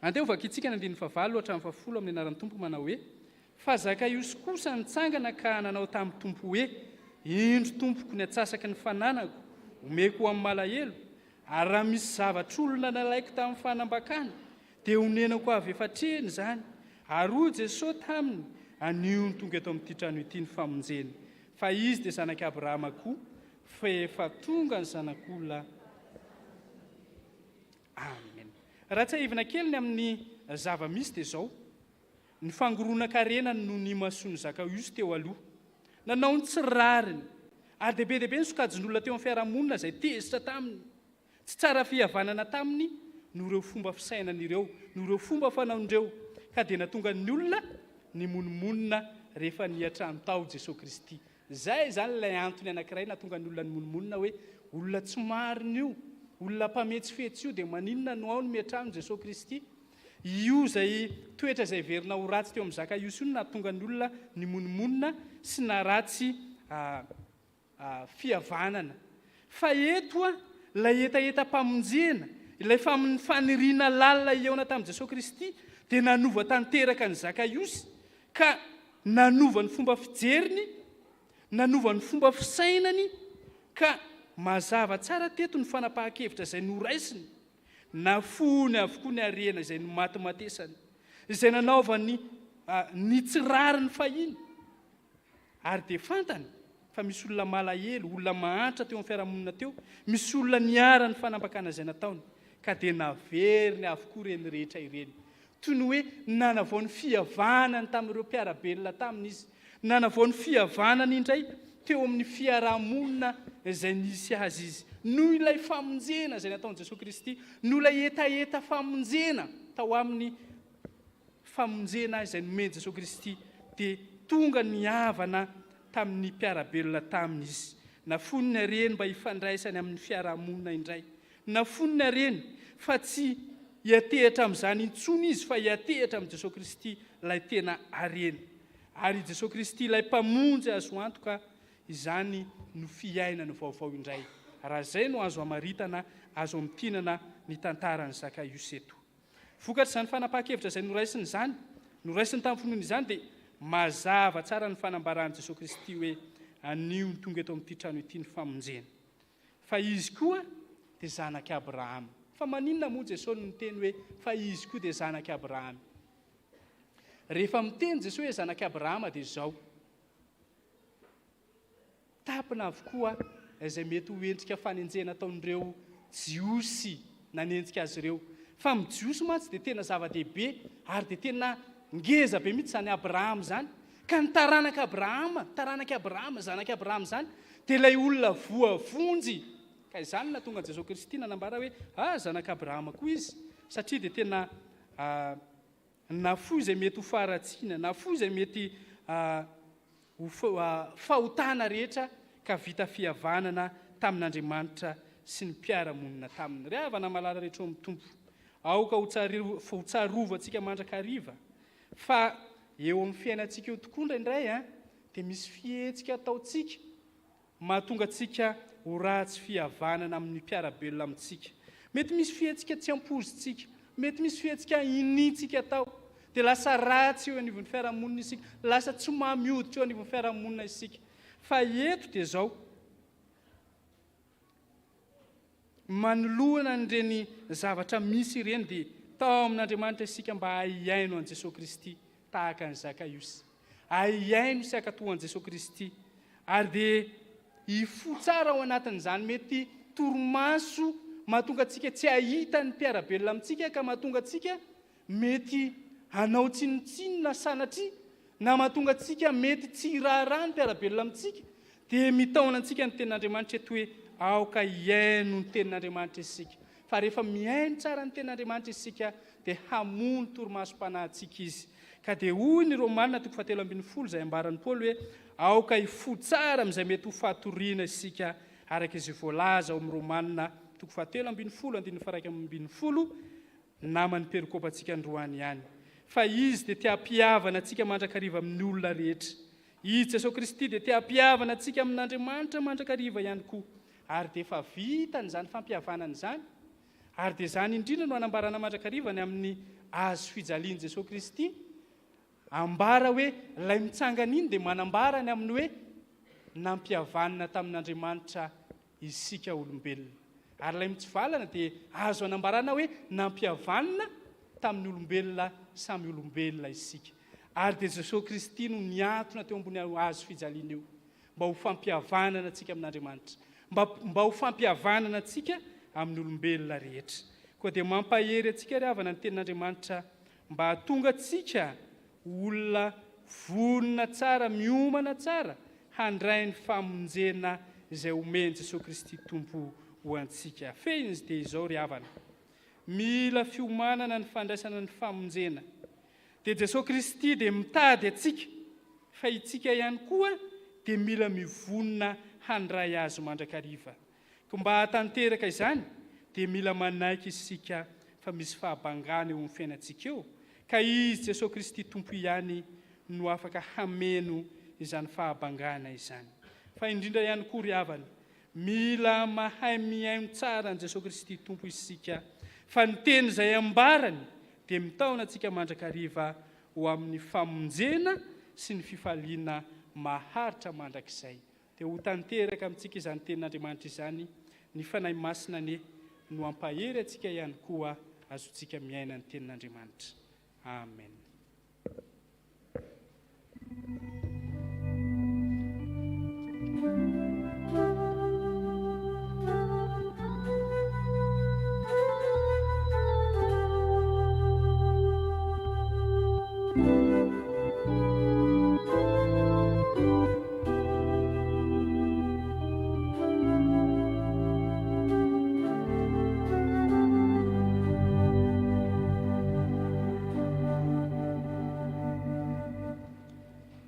andehovaka itsika ny andinin'ny fahavalo hatramin'ny fahafolo amin'ny anaran'ny tompo manao hoe fa zakaiosy kosa nitsangana ka nanao tamin'ny tompo hoe indro tompoko ny atsasaky ny fananako omeko ho amin'ny malahelo ary raha misy zavatr'olona nalaiko tamin'ny fanambakana dia honenako avy efatreny zany ary hoy Jesosy taminy anio ny tonga eto amin'ity trano ity ny famonjeny fa izy dia zanaky Abrahama koa fa efa tonga ny zanak'olona. Amen. Raha tsy ahivana kely ny amin'ny zava-misy dia izao ny fangoronan-karenany no ny masony zakaiosy teo aloha nanao ny tsirariny ary dehibe ny sokajin'olona teo amin'ny fiarahamonina izay tezitra taminy tsy tsara fihavanana taminy no ireo fomba fisainan'ireo no ireo fomba fanaondreo ka dia natonga ny olona ny monomonina rehefa niatrano tao Jesosy Kristy. Zay zany ilay antony anankiray natonga ny olona ny monomonina hoe olona tsy marina io olona mpametsifetsy io dia maninona no ao no miatrano Jesosy Kristy. Io zay toetra izay verina ho ratsy teo amin'ny zakaiosy io natonga ny olona ny monomonina sy na ratsy fihavanana fa eto ilay etaeta-pamonjena ilay faniriana lalina eona tamin'i Jesosy Kristy dia nanova tanteraka ny zakaiosy ka nanova ny fomba fijeriny nanova ny fomba fisainany ka mazava tsara teto ny fanapahan-kevitra izay noraisiny nafony avokoa ny arena izay no matimatesany izay nanaovany ny tsirariny fahiny ary dia fantany fa misy olona malahelo olona mahantra teo amin'ny fiarahamonina teo misy olona niara ny fanambakana izay nataony ka dia naveriny avokoa reny rehetra ireny toy ny hoe nanavao ny fihavanany tamin'ireo mpiarabelona taminy izy nanavao ny fihavanany indray teo amin'ny fiarahamonina izay nisy azy izy noho ilay famonjena izay nataon'i Jesosy Kristy noho ilay etaeta famonjena tao amin'ny famonjena izay nomeny Jesosy Kristy dia tonga ny havana tamin'ny mpiarabelona taminy izy nafoniny areny mba hifandraisany amin'ny fiarahamonina indray nafoniny areny fa tsy hiatehitra amin'izany intsony izy fa hiatehitra amin'i Jesosy Kristy ilay tena areny ary Jesosy Kristy ilay mpamonjy azo antoka izany no fiainany vaovao indray raha izay no azo amaritana azo mitinana ny tantarany zakaiosy eto vokatra izany fanapahan-kevitra izay noraisiny izany noraisiny tamin'ny finoana izany dia mazava tsara ny fanambarany Jesosy Kristy hoe anio ny tonga eto amin'ity trano ity ny famonjena fa izy koa dia zanaky Abrahama fa maninona moa Jesosy no miteny hoe fa izy koa dia zanaky Abrahama rehefa miteny Jesosy hoe zanaky Abrahama dia izao tapina avokoa izay mety ho endrika fanenjena ataon'ireo jiosy nanenjika azy ireo fa amin'ny jiosy mantsy dia tena zava-dehibe ary dia tena ngeza be mihitsy zany Abrahama zany ka ny taranaky Abrahama zanaky Abrahama zany dia ilay olona voavonjy ka izany natonga Jesosy Kristy nanambara hoe zanaky Abrahama koa izy satria dia tena nafoy izay mety ho faharatsiana nafoy izay mety fahotana rehetra ka vita fihavanana tamin'Andriamanitra sy ny mpiaramonina taminy ry havana malala rehetra eo amin'ny tompo aoka ho tsarovantsika mandrakariva fa eo amin'ny fiainantsika eo tokoa indraindray dia misy fihetsika ataontsika mahatonga antsika ho ratsy fihavanana amin'ny mpiarabelona amintsika mety misy fihetsika tsy ampozintsika mety misy fihetsika inintsika atao dia lasa ratsy eo anivon'ny fiarahamonina isika lasa tsy mamioditra eo anivon'ny fiarahamonina isika fa eto dia izao manoloana n'ireny zavatra misy ireny dia tao amin'Andriamanitra isika mba haiaino an'i Jesosy Kristy tahaka ny zakaiosy haiaino sy hakatohan'i Jesosy Kristy ary dia hifoha tsara ao anatin'izany mety torimaso mahatonga antsika tsy hahita ny mpiarabelona amintsika ka mahatonga antsika mety hanao tsinotsinona sanatria na mahatonga antsika mety tsy hiraharaha ny mpiarabelona amintsika dia mitaona antsika ny tenin'Andriamanitra eto hoe aoka hiaino ny tenin'Andriamanitra isika fa rehefa miaino tsara ny tenin'Andriamanitra isika dia hamono torimasom-panahintsika izy ka dia hoy ny Romanina 7:10 izay ambaran'i Paoly hoe aoka hifoha tsara amin'izay mety ho fatoriana isika araka izay voalaza ao amin'ny Romanina 7:11 namany perikôpantsika androany ihany fa izy dia tia-piavana antsika mandrakariva amin'ny olona rehetra. Izy Jesosy Kristy dia tia-piavana antsika amin'Andriamanitra mandrakariva ihany koa, ary dia efa vitany izany fampihavanana izany, ary dia izany indrindra no anambarana mandrakarivany amin'ny azo fijaliany Jesosy Kristy. Ambara hoe ilay mitsangana iny dia manambarany amin'ny hoe nampihavanana tamin'Andriamanitra isika olombelona, ary ilay mitsivalana dia azo anambarana hoe nampihavanana tamin'ny olombelona samy olombelona isika. Ary dia Jesosy Kristy no niantona teo ambony azo fijaliana eo mba ho fampihavanana antsika amin'Andriamanitra, mba ho fampihavanana antsika amin'ny olombelona rehetra. Koa dia mampahery antsika ry havana ny tenin'Andriamanitra mba hahatonga antsika olona vonona tsara, miomana tsara, handray ny famonjena izay omeny Jesosy Kristy tompo ho antsika. Fehiny dia izao ry havana, mila fiomanana ny fandraisana ny famonjena. Dia Jesosy Kristy dia mitady atsika, fa itsika ihany koa dia mila mivonona handray azo mandrakariva. Ka mba hatanteraka izany dia mila manaiky isika fa misy fahabangana eo amin'ny fiainantsika eo, ka izy Jesosy Kristy tompo ihany no afaka hameno izany fahabangana izany. Fa indrindra ihany koa ry havana, mila mahay miaino tsara ny Jesosy Kristy tompo isika, fa ny teny izay ambarany dia mitaona antsika mandrakariva ho amin'ny famonjena sy ny fifaliana maharitra mandrakizay. Dia ho tanteraka amintsika izany tenin'Andriamanitra izany ny fanahy masina ne no ampahery antsika ihany koa azontsika miaina ny tenin'Andriamanitra. Amen.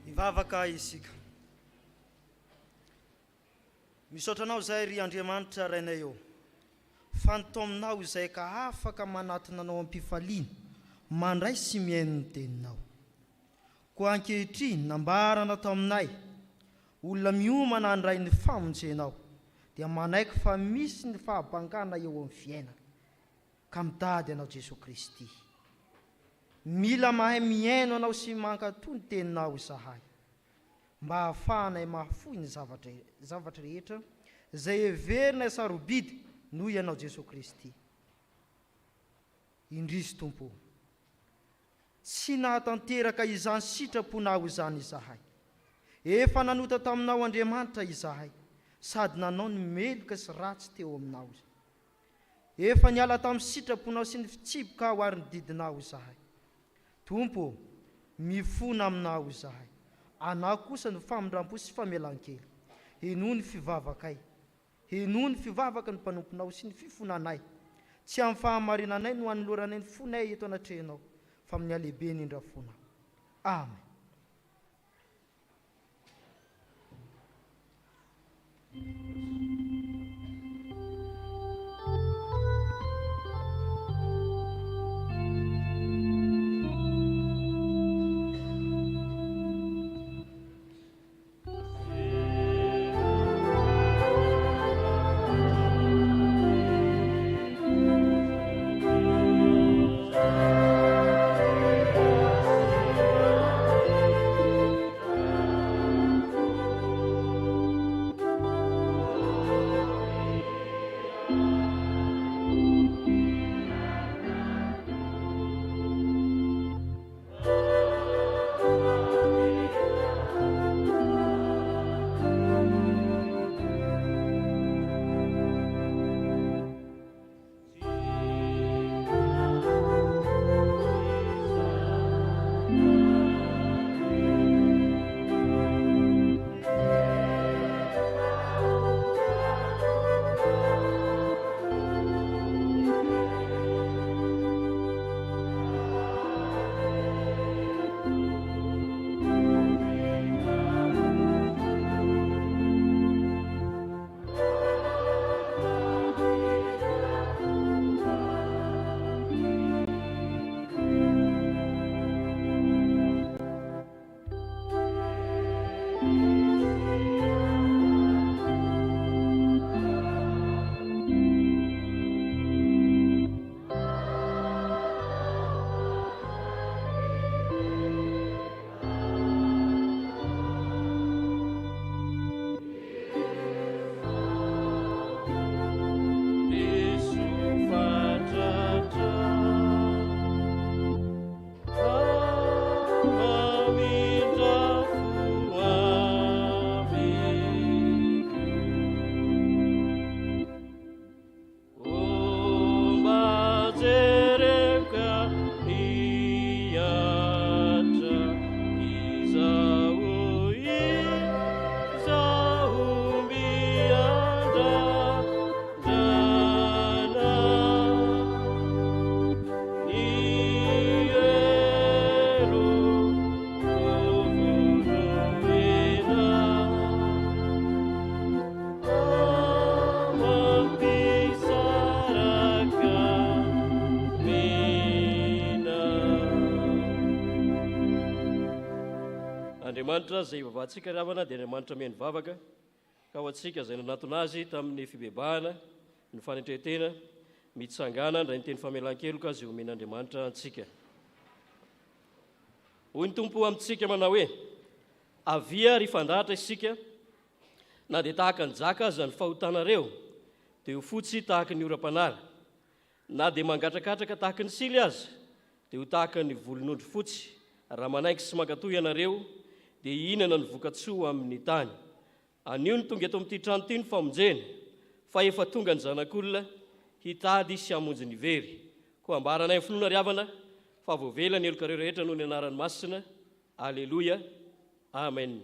Ivavaka isika. Misaotranao izay ry Andriamanitra rainay eo, fantominao izay ka afaka manatonanao am-pifaliana mandray sy miaino ny teninao. Koa ankehitriny nambarana tao aminay olona miomana handray ny famonjenao, dia manaiky fa misy ny fahabangana eo amin'ny fiainana, ka mitady anao Jesosy Kristy. Mila mahay miaino anao sy mankatoa ny teninao izahay, mba hahafahanay mahafoy ny zavatra rehetra izay heverina sarobidy noho ianao Jesosy Kristy. Indrisy Tompo, tsy nahatanteraka izany sitraponao izany izahay, efa nanota taminao Andriamanitra izahay, sady nanao ny meloka sy ratsy teo aminao. Efa niala tamin'ny sitraponao sy ny fitsiboka ho ary ny didinao izahay. Tompo, mifona aminao izahay, anao kosa ny famindram-po sy famelan-kely. Eno ny fivavakay, eno ny fivavaka ny mpanomponao sy ny fifonanay, tsy amin'ny fahamarinanay no anoloranay ny fonay eto anatrehanao, fa amin'ny alehibe ny indrafonao. Amen. Andriamanitra izay ivavahantsika ry havana dia Andriamanitra mihany vavaka ka ho antsika izay nanatona azy tamin'ny fibebahana ny fanentretena mitsangana ndray ny teny famelan-keloka izay omen'Andriamanitra antsika. Hoy ny Tompo amintsika manao hoe avia ry fandahatra isika na dia tahaka ny jaka aza ny fahotanareo dia ho fotsy tahaka ny oram-panala na dia mangatrakatraka tahaka ny sily aza dia ho tahaka ny volon'ondry fotsy raha manaiky sy mankatoy ianareo dia ihinana ny vokatsoa amin'ny tany. Anio ny tonga eto amin'ity trano ity ny famonjena fa efa tonga ny zanak'olona hitady sy hamonjy ny very. Koa ambaranay finoana ry havana fa voavela ny elokareo rehetra noho ny anaran'ny Masina. Aleloia. Amen.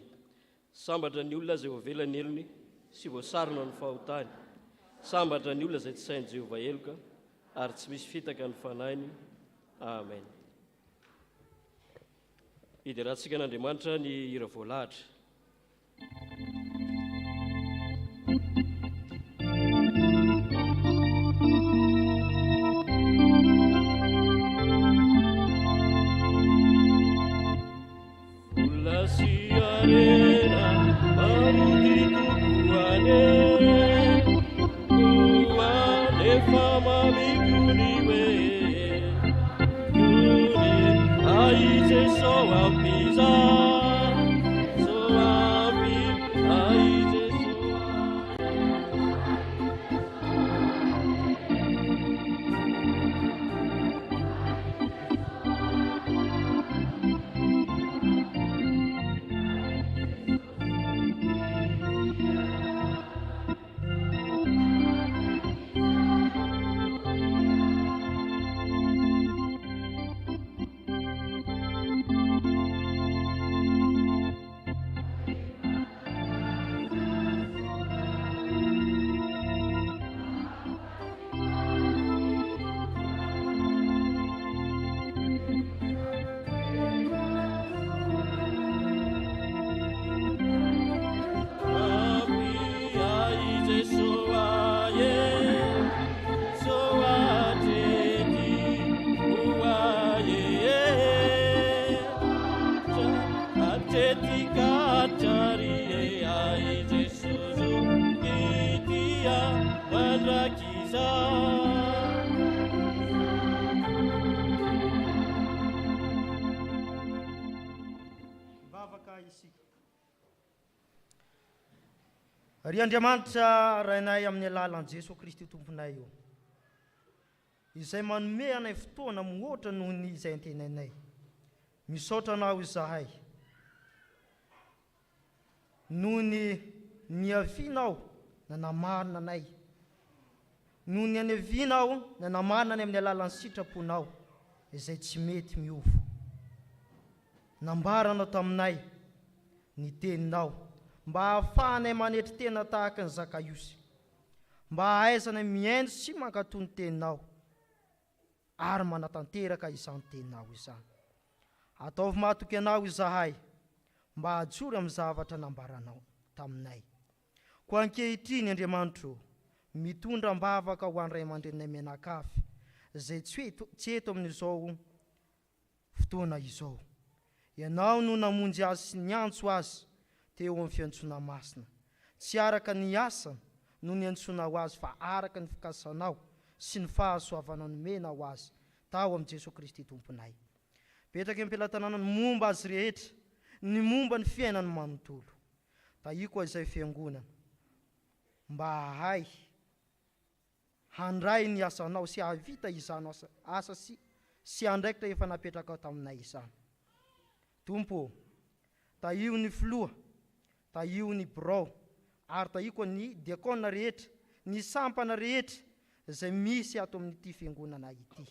Sambatra ny olona izay voavela ny elony sy voasarona ny fahotany. Sambatra ny olona izay tsy sain'i Jehovah eloka ary tsy misy fitaka ny fanainy. Amen. Iderahantsika n'Andriamanitra ny hira voalahatra. Arena marudito kuane fama mikuniwe yuni aize soampiza soampi aize ry Andriamanitra rainay amin'ny alalan'i Jesosy Kristy tomponay io izay manome anay fotoana mihoatra noho ny izay antenainay. Misaotra anao izahay noho ny niavinao na namarina anay, noho ny aniavinao na namarina anay amin'ny alalan'ny sitraponao izay tsy mety miovo. Nambaranao taminay ny teninao mba hahafahanay manetry tena tahaka ny Zakaiosy, mba hahaizanay miaino sy mankatoy ny teninao ary manatanteraka izany teninao izany. Ataovy matoky anao izahay mba hajory amin'ny zavatra nambaranao taminay. Koa ankehitriny Andriamanitro mitondra mbavaka ho an'ny ray aman-drenay mianakavy izay tsy eto amin'izao fotoana izao. Ianao no namonjy azy sy niantso azy teo amin'ny fiantsoana masina, tsy araka ny asany no niantsoana ho azy fa araka ny fikasanao sy ny fahasoavana nomena ho azy tao amin'ny Jesosy Kristy tomponay. Petraka am-pelatanana ny momba azy rehetra, ny momba ny fiainany manontolo. Taiko izay fiangonana mba hahay handray ny asanao sy havita izany asa sy andraikitra efa napetraka taminay izany. Tompo, taio ny filoha, taio ny birao, ary taiko ny diakona rehetra, ny sampana rehetra izay misy ato amin'ity fiangonana ity,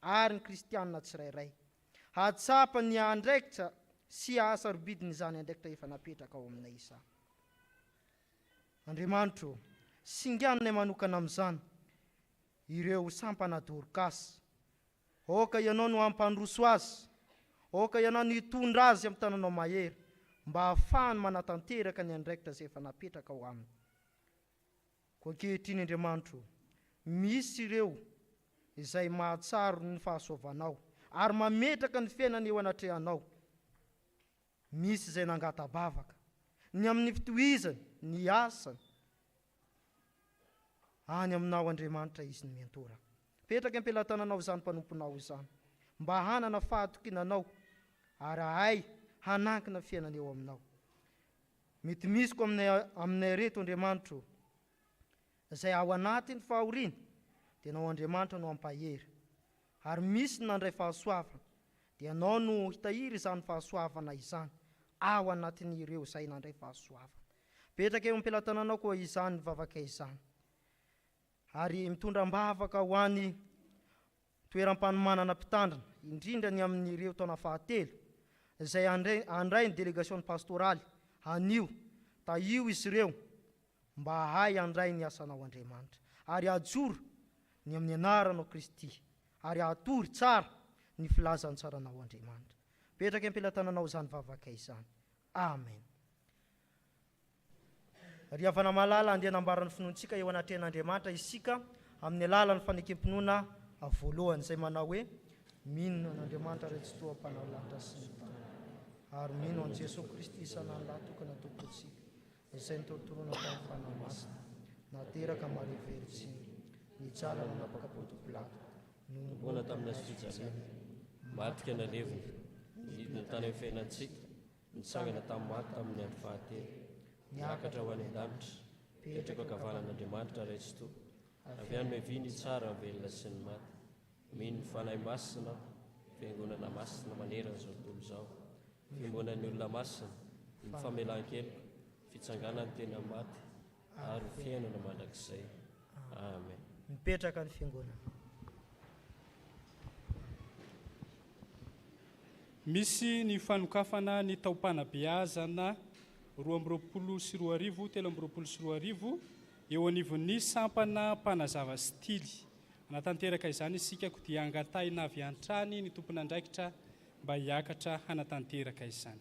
ary ny kristianina tsirairay. Hatsapa ny andraikitra sy ahasarobidiny izany andraikitra efa napetraka ao aminay izany. Andriamanitro, singanay manokana amin'izany ireo sampana dorikasy. Oka ianao no ampandroso azy, oka ianao no hitondra azy amin'ny tananao mahery, mba hahafahany manatanteraka ny andraikitra izay efa napetraka ao aminy. Koa ankehitriny Andriamanitro, misy ireo izay mahatsaro ny fahasoavanao ary mametraka ny fiainany eo anatrehanao. misy izay nangatabavaka ny amin'ny fitohizany ny asany any aminao Andriamanitra izy ny mentora. Petraka ampelantananao izany mpanomponao izany mba hanana fahatokinanao ary ahay hanankina fiainana eo aminao. Mety misy ko aminay reto Andriamanitra izay ao anatiny fahoriana dia anao Andriamanitra no ampahery, ary misy nandray fahasoavana dia anao no hitahiry izany fahasoavana izany ao anatin'ireo izay nandray fahasoavana. Petraka eo ampelantananao koa izany vavaka izany, ary mitondra mbavaka ho an'ny toeram-panomanana mpitandrina indrindra ny amin'ireo taona fahatelo izay andray ny délégation pastoraly anio taio izy ireo mba ahay andray ny asanao Andriamanitra, ary ajoro ny amin'ny anaranao Kristy, ary atory tsara ny filazantsaranao Andriamanitra. Petraka ampelantananao izany vavaka izany. Amen. Ry havana malala andeha nambarany finoantsika eo anatrehan'Andriamanitra isika amin'ny alalan'ny fanekempinoana voalohany izay manao hoe mino an'Andriamanitra ray tsy toa mpanao lanitra sy ny tany, ary mino an Jesosy Kristy isan'any lahy tokana tompontsika izay nitorotoroana tamin'ny fanahy masina nateraka Maria Verjiny nijalana napaka Ponto Pilato nombona tamin'ny fijaliana matika nalevina nidina tany amin'ny fiainantsika nitsangana tamin'ny maty tamin'ny andro fahatelo niakatra ho any an-danitra petraka ankavanan'Andriamanitra ray tsy toa avy any meviny tsara velona sy ny maty mino ny fanahy masina fiangonana masina manerana zao tontolo izao fimbonan'ny olona masina ny famelan-keloka fitsanganany tena maty ary fiainana mandrakizay. Amen. Mipetraka ny fiangonana. Misy ny fanokafana ny taom-panabeazana 2020 telo 2020 eo anivon'ny sampana mpanazava stily. Anatanteraka izany isika ko dia angatahina avy an-trany ny tompon'andraikitra mba hiakatra hanatanteraka izany.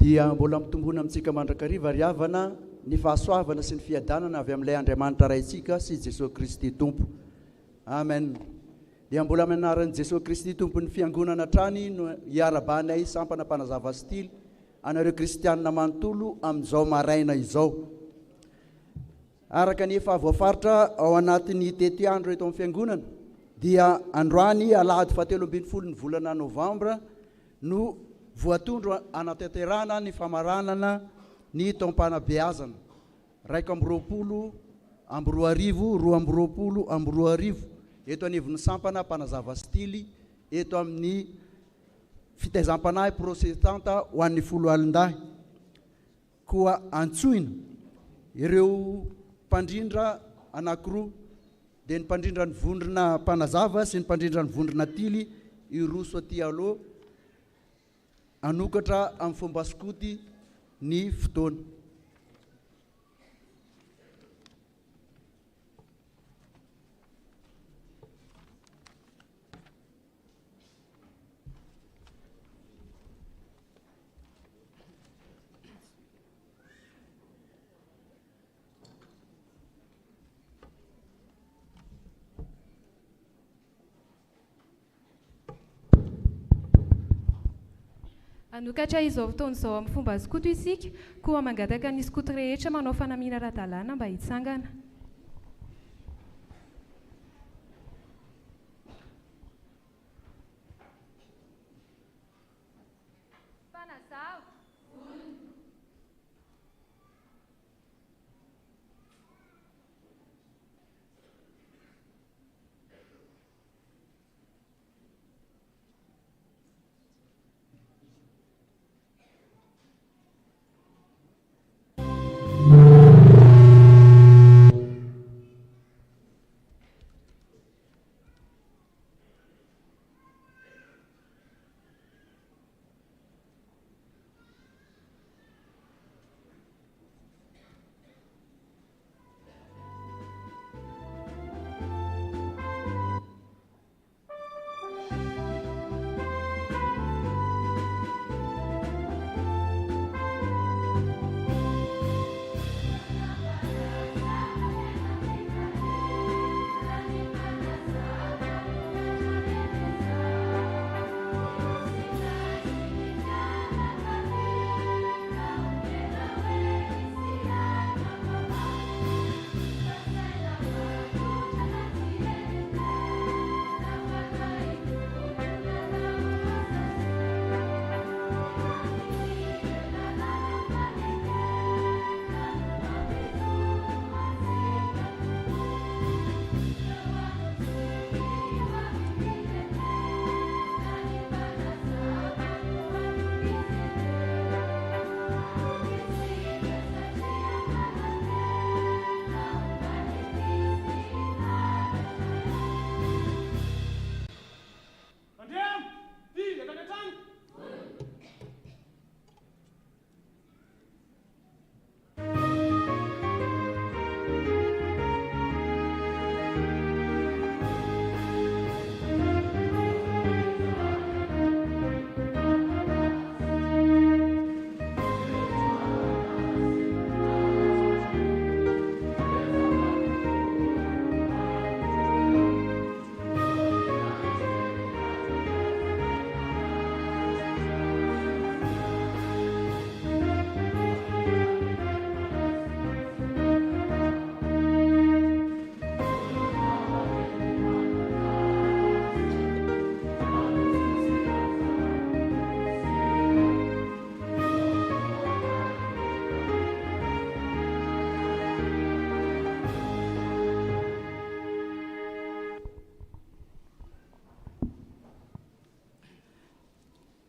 Dia mbola mitombona amintsika mandrakariva ry havana ny fahasoavana sy ny fiadanana avy amin'ilay Andriamanitra raintsika sy Jesosy Kristy Tompo. Amen. Dia mbola amin'ny anaran'i Jesosy Kristy Tompo ny fiangonana trany no hiarabanay sampana mpanazava stily anareo kristianina manontolo amin'izao maraina izao. Araka ny efa voafaritra ao anatin'ny tety andro eto amin'ny fiangonana dia androany Alahady XXII ny volana Novambra no voatondro anatanterahana ny famaranana ny taom-panabeazana 2020 eto anivon'ny sampana mpanazava stily eto amin'ny fitaizam-panahy protestanta ho an'ny folo alindahy koa antsoina ireo mpandrindra anankiroa dia ny mpandrindra ny vondrona mpanazava sy ny mpandrindra ny vondrona tily iroso aty aloha anokatra amin'ny fomba skoty ny fotoana. Anokatra izao fotoana izao amin'ny fomba skoto isika koa mangataka ny skoto rehetra manao fanamiana ara-dalàna mba hitsangana.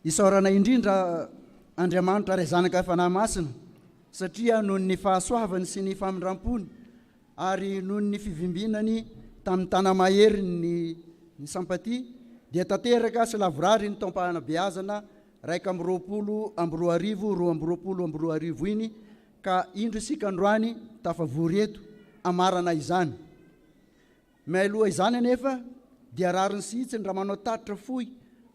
isaorana indrindra Andriamanitra ray zanaka fanahy masina satria noho ny fahasoavany sy ny famindram-pony ary noho ny fivimbinany tamin'ny tanamahery ny sampatia dia tanteraka sy lavorary ny taom-panabeazana 120 iny ka indro isika androany tafavory eto amarana izany. Mialoha izany anefa dia rariny sihitsy ny raha manao tatitra fohy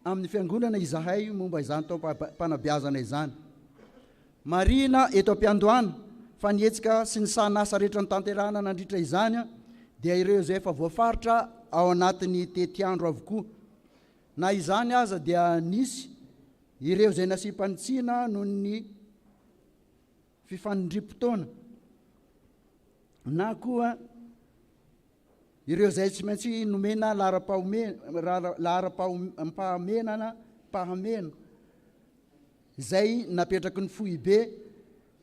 amin'ny fiangonana izahay momba izany taom-panabeazana izany. Marina eto am-piandohana fa nietsika sy ny sanasa rehetra ny tanterana nandritra izany dia ireo izay efa voafaritra ao anatin'ny tetiandro avokoa. Na izany aza dia nisy ireo izay nasipanitsiana noho ny fifanindrim-potoana na koa ireo izay tsy maintsy nomena laharam-pahamenana izay napetraky ny foibe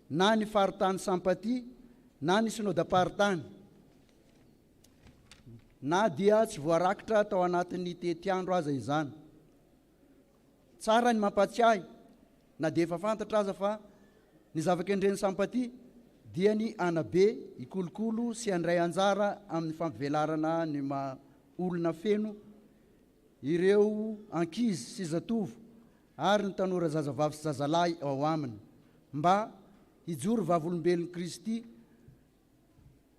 na ny faritany sampatia na ny synodam-paritany na dia tsy voarakitra tao anatin'ny tetiandro aza izany. Tsara ny mampatsiahy na dia efa fantatra aza fa ny zavakendreny sampatia dia ny anabe ikolokolo sy andray anjara amin'ny fampivelarana ny olona feno, ireo ankizy sy zatovo ary ny tanora zazavavy sy zazalahy ao aminy mba hijoro vavolombelon'i Kristy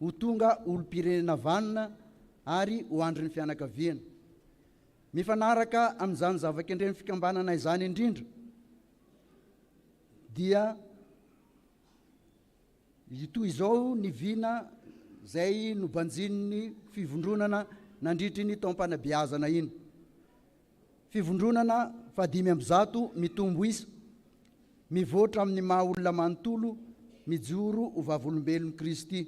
ho tonga olom-pirenena vanina ary ho andry ny fianakaviana. Mifanaraka amin'izany zavakendreny fikambanana izany indrindra dia ito izao ny vina izay nobanjin'ny fivondronana nandritry ny taom-panabeazana iny. Fivondronana 500 mitombo isa, mivoatra amin'ny maha olona manontolo, mijoro ho vavolombelon'i Kristy.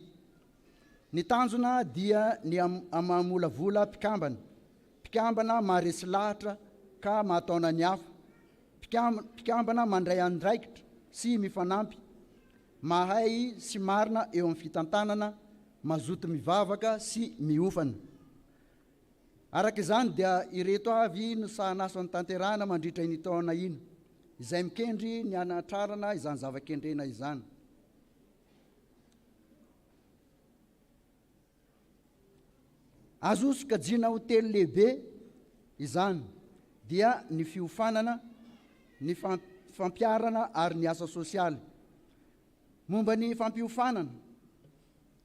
Ny tanjona dia ny amamolavola mpikambana maharesy lahatra ka mahataona ny hafa, mpikambana mandray andraikitra sy mifanampy, mahay sy marina eo amin'ny fitantanana, mazoto mivavaka sy miofana. Araka izany dia ireto avy no sahanason'ny tanterana mandritra ny taona iny izay mikendry ny anatrarana izany zavakendrena izany. Azo sokajiana hotely lehibe izany dia ny fiofanana, ny fampiarana ary ny asa sosialy. Momba ny fampiofanana,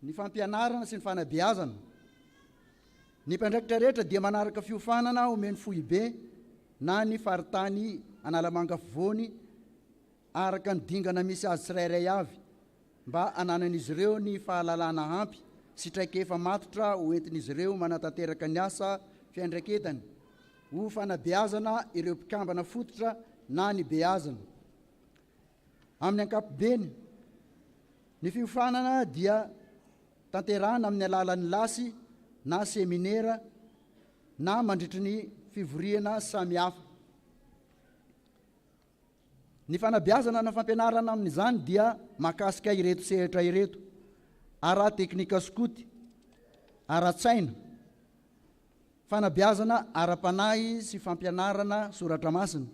ny fampianarana sy ny fanabeazana, ny mpandraikitra rehetra dia manaraka fiofanana omeny foibe na ny faritany Analamanga Fovoany araka ny dingana misy azy tsirairay avy mba ananan'izy ireo ny fahalalana ampy sy traikefa matotra ho entin'izy ireo manatanteraka ny asa fiandraiketany ho fanabeazana ireo mpikambana fototra na ny beazana. Amin'ny ankapobeny, ny fiofanana dia tanterana amin'ny alalan'ny lasy na seminera na mandritry ny fivoriana samihafa. Ny fanabeazana na fampianarana amin'izany dia makasika ireto sehatra ireto: ara-teknika skoty, ara-tsaina, fanabeazana ara-panahy sy fampianarana soratra masina,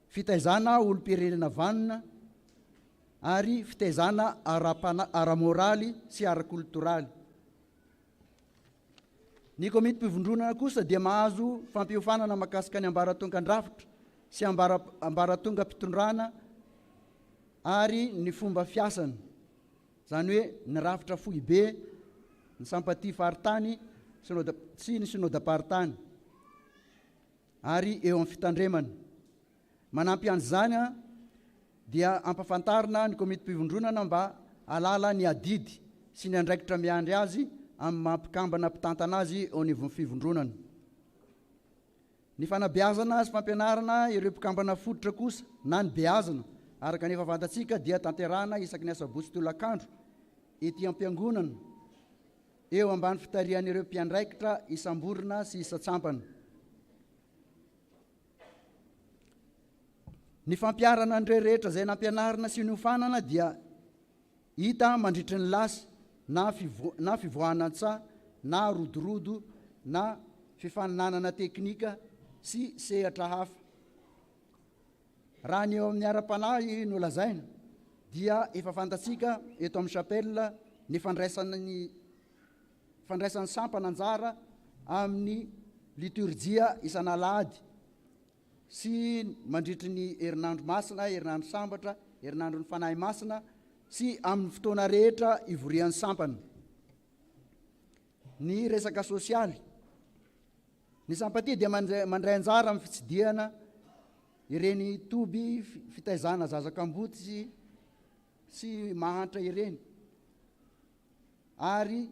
fitaizana olom-pirenena vanina ary fitaizana ara-moraly sy ara-kultoraly. Ny komiti-pivondronana kosa dia mahazo fampiofanana makasika ny ambaratongan-drafitra sy ambaratonga-pitondrana ary ny fomba fiasana, zany hoe ny rafitra foibe, ny sampatia faritany sy ny synodam-paritany ary eo amin'ny fitandremana. Manampy an'izany dia ampafantarina ny komiti-pivondronana mba alala ny adidy sy ny andraikitra miandry azy amin'ny mampikambana mpitantana azy eo anivon'ny fivondronana. Ny fanabeazana sy fampianarana ireo mpikambana fototra kosa na ny beazana araka nefa fantatsika dia tanterana isaky ny asabotsy tolakandro ety am-piangonana eo ambany fitarian'ireo mpiandraikitra isamborona sy isatsampana. Ny fampiarana an'ireo rehetra izay nampianarana sy niofanana dia hita mandritry ny lasy na fivoanan-tsaha na rodorodo na fifaninanana teknika sy sehatra hafa. raha ny eo amin'ny ara-panahy no lazaina dia efa fantatsika eto amin'ny chapelle ny fandraisan'ny sampana anjara amin'ny liturgia isan'alahady sy mandritry ny herinandro masina, herinandro sambatra, herinandro ny fanahy masina sy amin'ny fotoana rehetra ivorian'ny sampana. Ny resaka sosialy, ny sampaty dia mandray anjara amin'ny fitsidiana ireny toby fitaizana zazakambotsy sy mahantra ireny, ary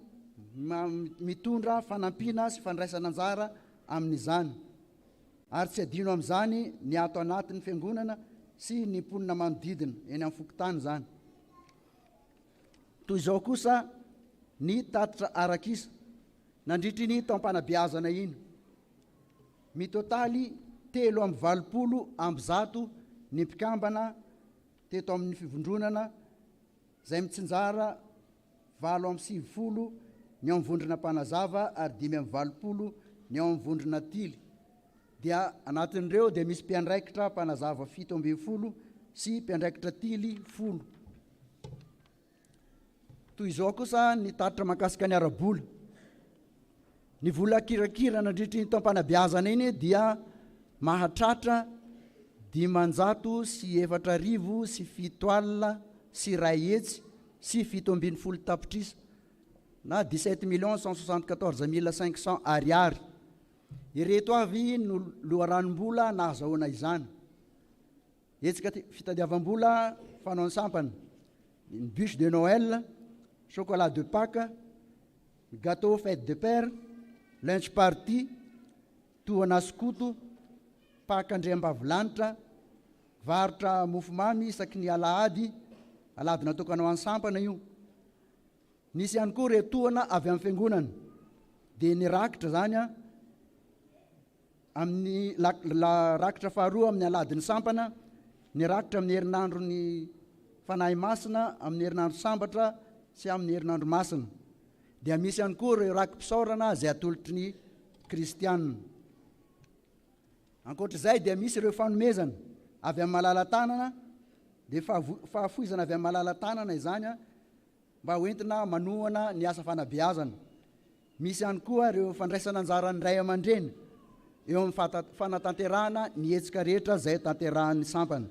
mitondra fanampiana sy fandraisana anjara amin'izany, ary tsy adino amin'izany ny ato anatin'ny fiangonana sy ny mponina manodidina eny amin'ny fokotany zany. Toy izao kosa ny tatitra arakisa nandritry ny taom-panabeazana iny, mitotaly 320 ny mpikambana teto amin'ny fivondronana zay mitsinjara 790 ny ao mivondrona mpanazava ary 520 ny ao mivondrona tily, dia anatin'ireo dia misy mpiandraikitra mpanazava 720 sy mpiandraikitra tily 10. Toy izao kosa ny tatitra mahakasika ny arabola, ny vola kirakira nandritry ny taom-panabeazana iny dia mahatratra 507 sy 7 sy ray hetsy sy 720 tapitrisa na 17 174 500 ireto avy no loharanom-bola nahazahoana izany. Etsika fitadiavam-bola fanao sampana, ny bûche de Noël, chocolat de Pâques, gâteau fête de père, lunch party, tohana skoto, pakan-driam-bavilanitra, varotra mofomamy isaky ny alahady natokana ho an'ny sampana io. Nisy ihany koa retohana avy amin'ny fiangonana, dia ny rakitra zany amin'ny rakitra faharoa amin'ny alahady ny sampana, ny rakitra amin'ny herinandro ny fanahy masina, amin'ny herinandro sambatra sy amin'ny herinandro masina. Dia misy ihany koa ireo rakim-pisaorana izay atolotry ny kristianina. Ankoatr'izay dia misy ireo fanomezana avy amin'ny malala-tanana, dia fahafoizana avy amin'ny malala-tanana izany mba hoentina manohana ny asa fanabeazana. Misy ihany koa ireo fandraisana anjara ny ray aman-dreny eo amin'ny fanatanterahana ny hetsika rehetra izay tanterahan'ny sampana.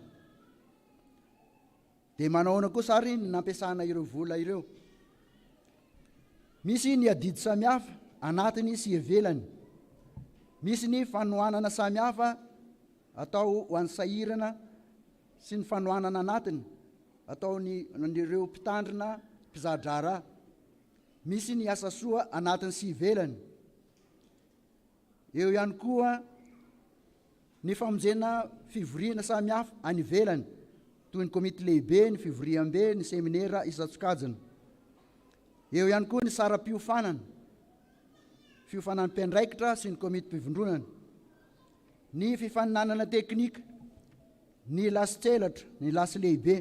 Dia manahoana kosa ary ny nampiasana ireo vola ireo. Misy ny adidy samihafa anatiny sy ivelany, misy ny fanohanana samihafa atao ho an'ny sahirana sy ny fanohanana anatiny atao nireo mpitandrina mpizahdrara, misy ny asa soa anatiny sy ivelany. Eo ihany koa ny famonjena fivoriana samihafa any ivelany toy ny komity lehibe, ny fivoriam-be, ny seminera isan-tsokajina. Eo ihany koa ny saram-piofanana, fiofanan'ny mpiandraikitra sy ny komity mpivondronana, ny fifaninanana teknika, ny lasitselatra, ny lasy lehibe,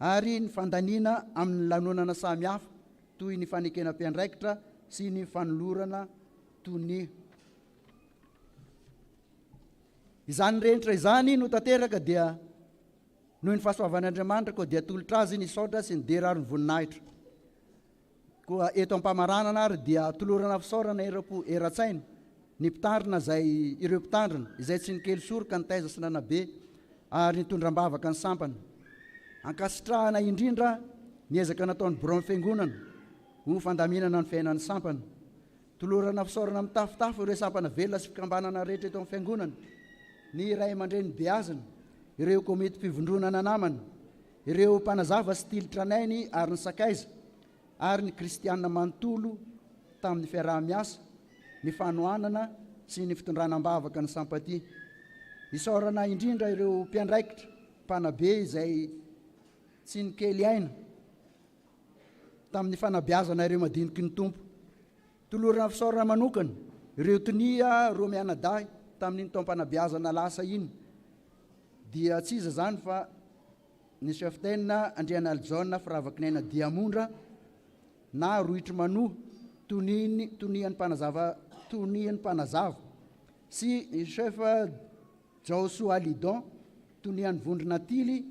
ary ny fandaniana amin'ny lanonana samihafa toy ny fanekena mpiandraikitra sy ny fanolorana tony. Izany rehetra izany no tanteraka dia noho ny fahasoavan'Andriamanitra koa dia tolotra azy ny saotra sy ny derary ny voninahitra. Koa eto am-pamaranana ary dia tolorana fisaorana eratsaina ny mpitandrina ireo mpitandrina izay tsy nikely soroka ny taiza sy nanabe ary nitondram-bavaka ny sampana. Ankasitrahana indrindra ny ezaka nataon'ny borao fiangonana ho fandaminana ny fiainan'ny sampana. Tolorana fisaorana mitafitafo ireo sampana velona sy fikambanana rehetra eto amin'ny fiangonana, ny ray aman-dreny beazina, ireo komity mpivondronana namana, ireo mpanazava sy tili-tranainy ary ny sakaiza, ary ny kristianina manontolo tamin'ny fiaraha-miasa, ny fanohanana sy ny fitondranam-bavaka ny sampaty. Isaorana indrindra ireo mpiandraikitra mpanabe izay tsy nikely aina tamin'ny fanabeazana ireo madiniky ny tompo. Tolorana fisaorana manokana ireo tonia roa mianadahy tamin'ny taom-panabeazana lasa iny, dia tsy iza zany fa ny cheftaine Andriana Aljon firavaky ny aina Diamondra na rohitry manoha tonian'ny mpanazava sy chef Jaoso Alidon fitonian'ny vondrona tily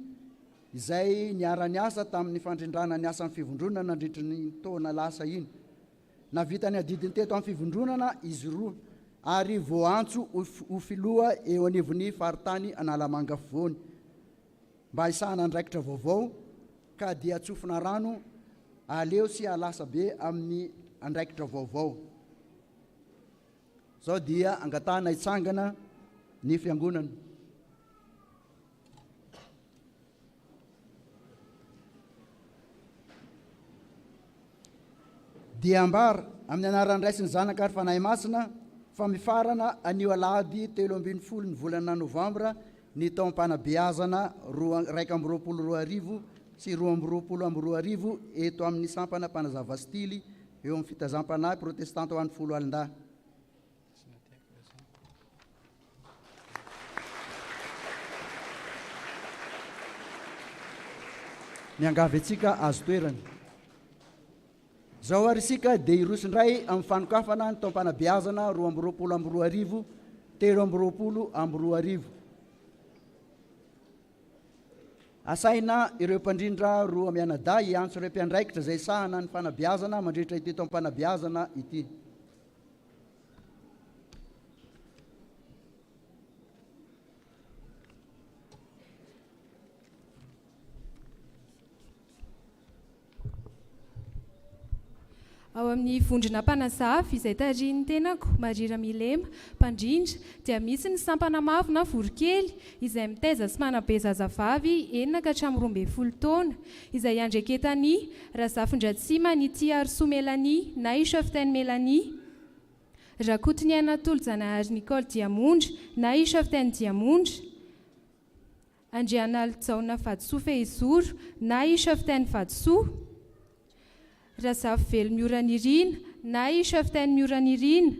izay niara-ny asa tamin'ny fandrindrana ny asan'ny fivondronana nandritry ny taona lasa iny navita ny adidiny teto amin'ny fivondronana izy roa ary voantso ho filoha eo anivon'ny faritany Analamanga Fovoany mba hisahana andraikitra vaovao ka dia atsofina rano aleo sy alasa be amin'ny andraikitra vaovao. Zao dia angatahana hitsangana ny fiangonana. Dia ambara amin'ny anaran'ny Ray sy ny Zanaka ary Fanahy Masina fa mifarana anio alahady 17 ny volana Novambra ny taom-panabeazana 2022 sy 2022 eto amin'ny sampana mpanazava stily eo amin'ny fitazam-panahy protestanta ho an'ny folo alindahy. Miangavy antsika azo toerana. Zao ary isika dia irosindray amin'ny fanokafana ny taom-panabeazana 2022 2022. Asaina ireo mpandrindra roa mianada hiantso ireo mpiandraikitra izay sahana ny fanabeazana mandritra ity taom-panabeazana ity. Ao amin'ny vondrona mpanazava izay tariny tenako Marira Milema mpandrindra dia misy ny sampana mavo na vorokely izay mitaiza sy manabe zazavavy 9 ka hatramin'ny 12 taona izay andreketany Razafindratsima ny Tiarso Melanie na Ishafitainy Melanie, Rakotoniana Tojana Nicole Diamondra na Ishafitainy Diamondra, Andrianalitsaona Fadsoa Fehizoro na Ishafitainy Fadsoa, Razafy Velo Mioranirina na Ishafitainy Mioranirina,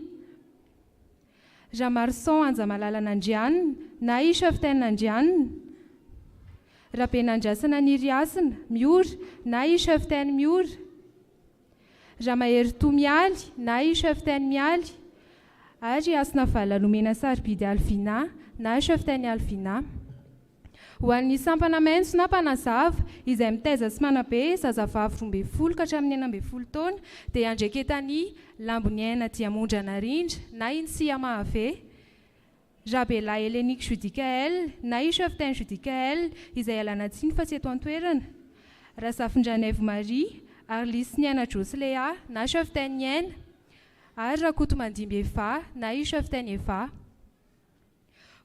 Ramarson Anjamalala Nandrianina na Ishafitainy Nandrianina, Rabenandrasana Niriasina Miora na Ishafitainy Miora, Ramahery Tomialy na Ishafitainy Mialy, ary Asina Valalomena Sarobidy Alvina na Ishafitainy Alvina. Ho an'ny sampana maitso na mpanazava izay mitaiza sy manabe zazavavy 12 ka hatramin'ny 19 taona dia andreketany Lamboniaina Diamondra Narindra na Insia Mahave, Rabelahy Helenique Judicaël na Ishafitainy Judicaël izay alanatsiny fa tsy eto an-toerana, Razafindrana Marie ary Lisiniana Joslea na Ishafitainy Niaina, ary Rakotomandimby Eva na Ishafitainy Eva.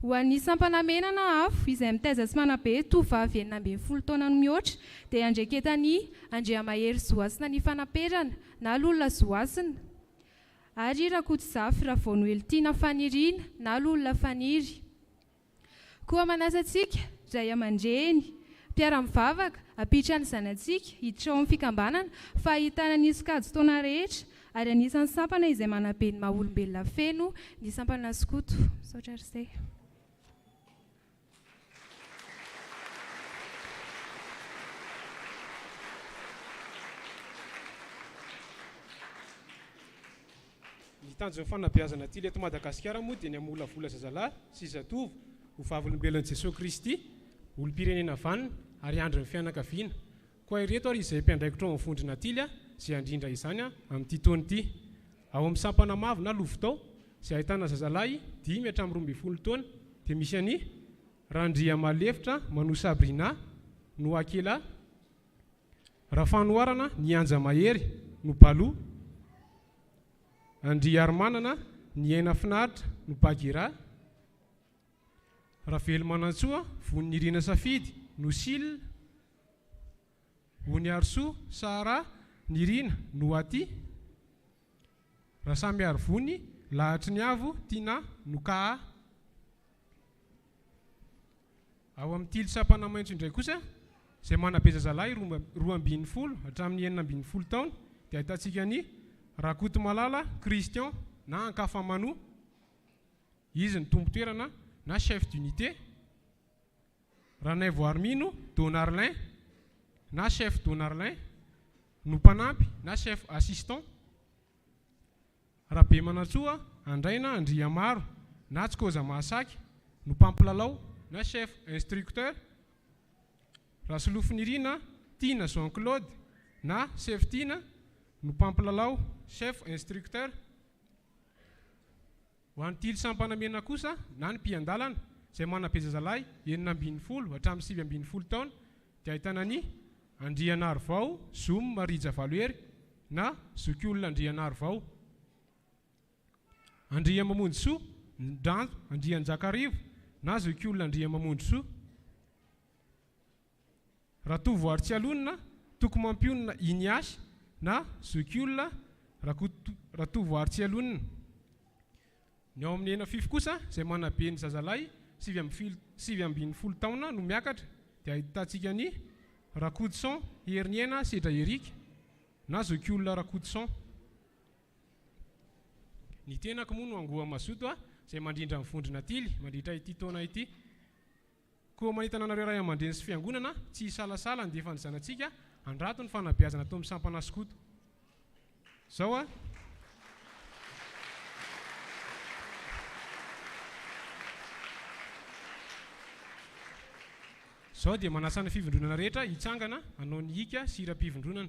Ho an'ny sampana mena na afo izay mitaiza sy manabe tovavy 19 taona no mihoatra dia andreketany Andriamahery Zoasina ny Fanaperana na Lolona Zoasina, ary Rakototsafy Ravonoeltina Fanirina na Lolona Faniry. Koa manasantsika Ray aman-dreny, mpiara-mivavaka apitra ny zanantsika hiditra ao amin'ny fikambanana fa ahitana ny sokajy taona rehetra ary anisan'ny sampana izay manabe ny maha-olombelona feno ny sampana skoto. Saotra ary izay. Tanjony fanabeazana ty leto Madagasikara moa dia ny amolavola zazalahy sy zatovo ho vavolombelon'i Jesosy Kristy olo-pirenena vanina ary andro ny fianakaviana. Koa ireto ary izay mpiandraikitra ao amin'ny vondrona tily izay andrindra izany amin'ity taona ity. Ao amin'ny sampana mavo na lovotao izay ahitana zazalahy 10 hatramin'ny 12 taona dia misy any Randria Malefitra Mano Sabrina no Akela, Rafanoarana Nianja Mahery no Balo, Andri Armanana Niaina Finaritra no Bagira, Ravelo Manantsoa Vonirina Safidy no Sil, Vony Arsoa Sara Nirina no Aty, Rasamy Arvony Lahatry ny Avo Tina no Kaa. Ao amin'ny tily sampana maitso indray kosa izay manabe zazalahy 12 hatramin'ny 19 taona dia ahitantsika ny Rakotomalala Christian na Ankafamano, izy ny tombo-toerana na chef d'unité, Ranaivo Armino Donarlin na chef Donarlin no mpanampy na chef assistant, Rabe Manantsoa Andraina Andriamaro na Tsikoza Mahasaky no mpampilalao na chef instructeur. Rasolofinirina Tina Jean-Claude na chef Tina no mpampilalao chef instructeur. Ho an'ny tily sampanamiana kosa na ny mpiandalana izay manam-pejy zalahy 9 hatramin'ny 7 taona dia ahitana ny Andrianary Vao Zoom Marija Valoery na zokiolona Andrianary Vao. Andria Mamonjy Soa Ndranjo Andrian-Jakarivo na zokiolona Andria Mamonjy Soa. Ratovo Artsialonina Tokomam-pionina Iniasy na zokiolona Ratovo Artsialonina. Ny ao amin'ny 5 kosa izay manabe ny zazalahy 7 taona no miakatra dia ahitantsika ny Rakotson Herniena Sedra Erika na zokiolona Rakotson. Ny tenako moa no Angoa Mazoto izay mandrindra amin'ny vondrona tily mandritra ity taona ity. Koa manita anareo ray aman-dreny sy fiangonana tsy hisalasala andefa ny zanantsika andrato ny fanabeazana tao amin'ny sampana skoto. Zao Sao dia manasa ny fivondronana rehetra hitsangana hanao ny hika sy hira-pivondronana.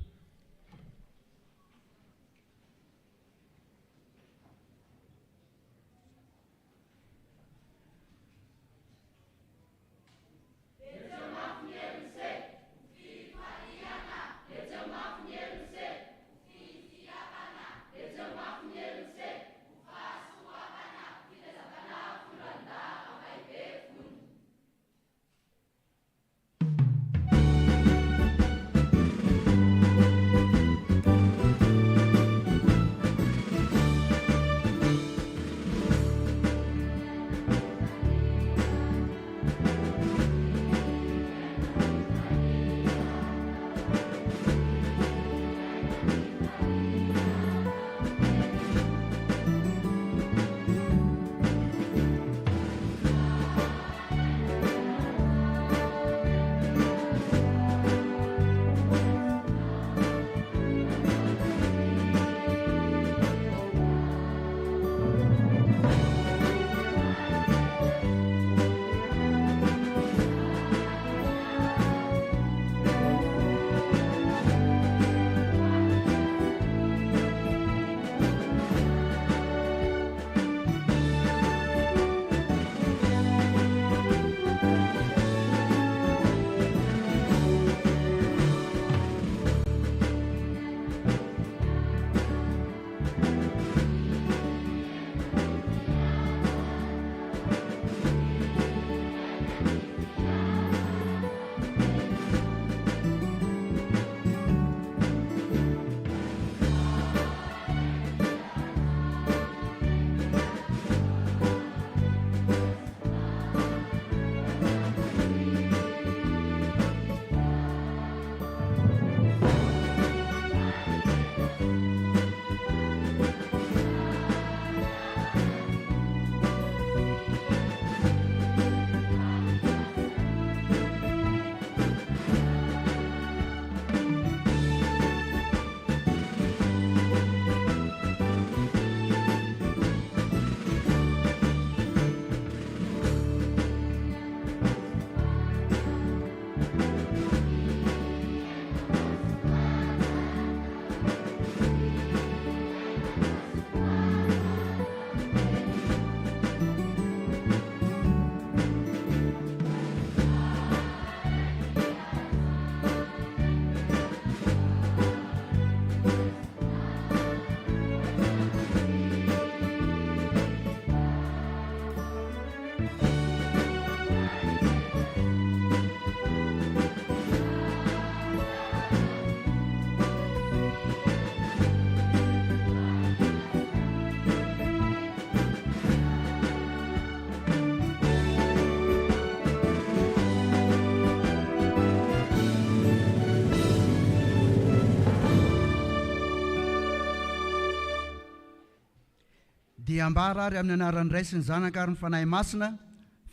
dia ambara ary amin'ny anaran'ny ray sy ny zanaka ary ny fanahy masina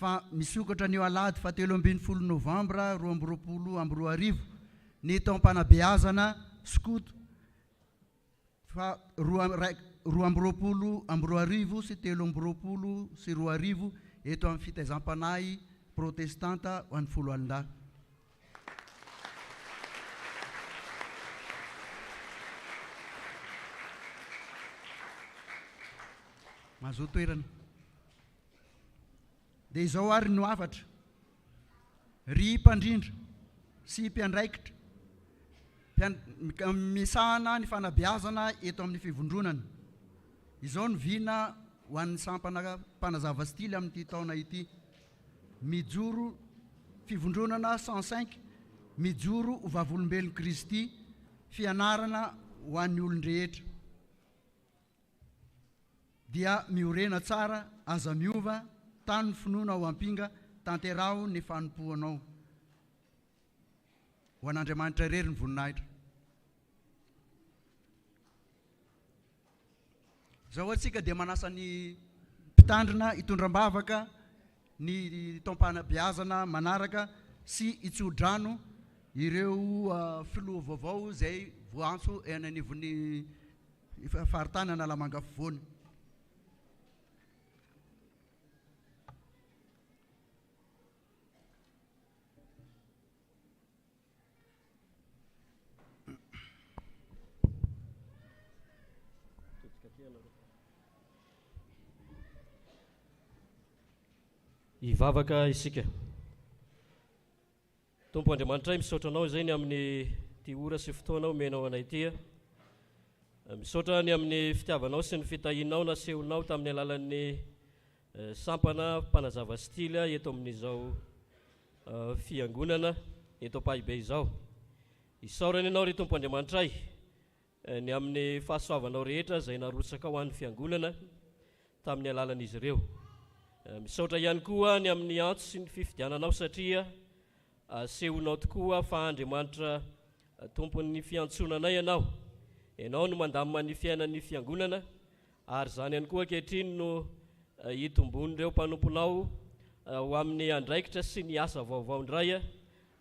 fa misokatra an'io alahady fa 17 novambra 2022 ny taom-panabeazana skoto fa 2022 sy 20 sy 20 eto amin'ny fitaizam-panahy protestanta ho an'ny folo alin-dahy. Mahazo toerana. Dia izao ary no afatra ry mpandrindra sy mpiandraikitra misahana ny fanabeazana eto amin'ny fivondronana. Izao no vina ho an'ny sampana mpanazava stily amin'ity taona ity. Mijoro fivondronana 105 mijoro ho vavolombelon'i Kristy, fianarana ho an'ny olon-drehetra. Dia miorena tsara, aza miova, tany finoana ho ampinga, tanterao ny fanompoanao. Ho an'Andriamanitra rery ny voninahitra. Zao atsika dia manasa ny mpitandrina hitondram-bavaka, ny taom-panabeazana manaraka sy hitso-drano ireo filoha vaovao izay voantso eny anivon'ny faritany Analamanga afovoany. Hivavaka isika. Tompo Andriamanitra misaotra anao izay ny amin'ny ty ora sy fotoana omenao anay ity. Misaotra ny amin'ny fitiavanao sy ny fitahinao nasehonao tamin'ny alalan'ny sampana mpanazava stily eto amin'izao fiangonana eto Pahibe izao. Isaorana ianao ry Tompo Andriamanitra ny amin'ny fahasoavanao rehetra izay narotsaka ho an'ny fiangonana tamin'ny alalan'izy ireo. Misaotra ihany koa ny amin'ny antso sy ny fifidiananao satria sehonao tokoa fa Andriamanitra tompon'ny fiantsonanay ianao. Ianao no mandamina ny fiainan'ny fiangonana ary zany ihany koa ankehitriny no hitombon'ireo mpanomponao ho amin'ny andraikitra sy ny asa vaovao indray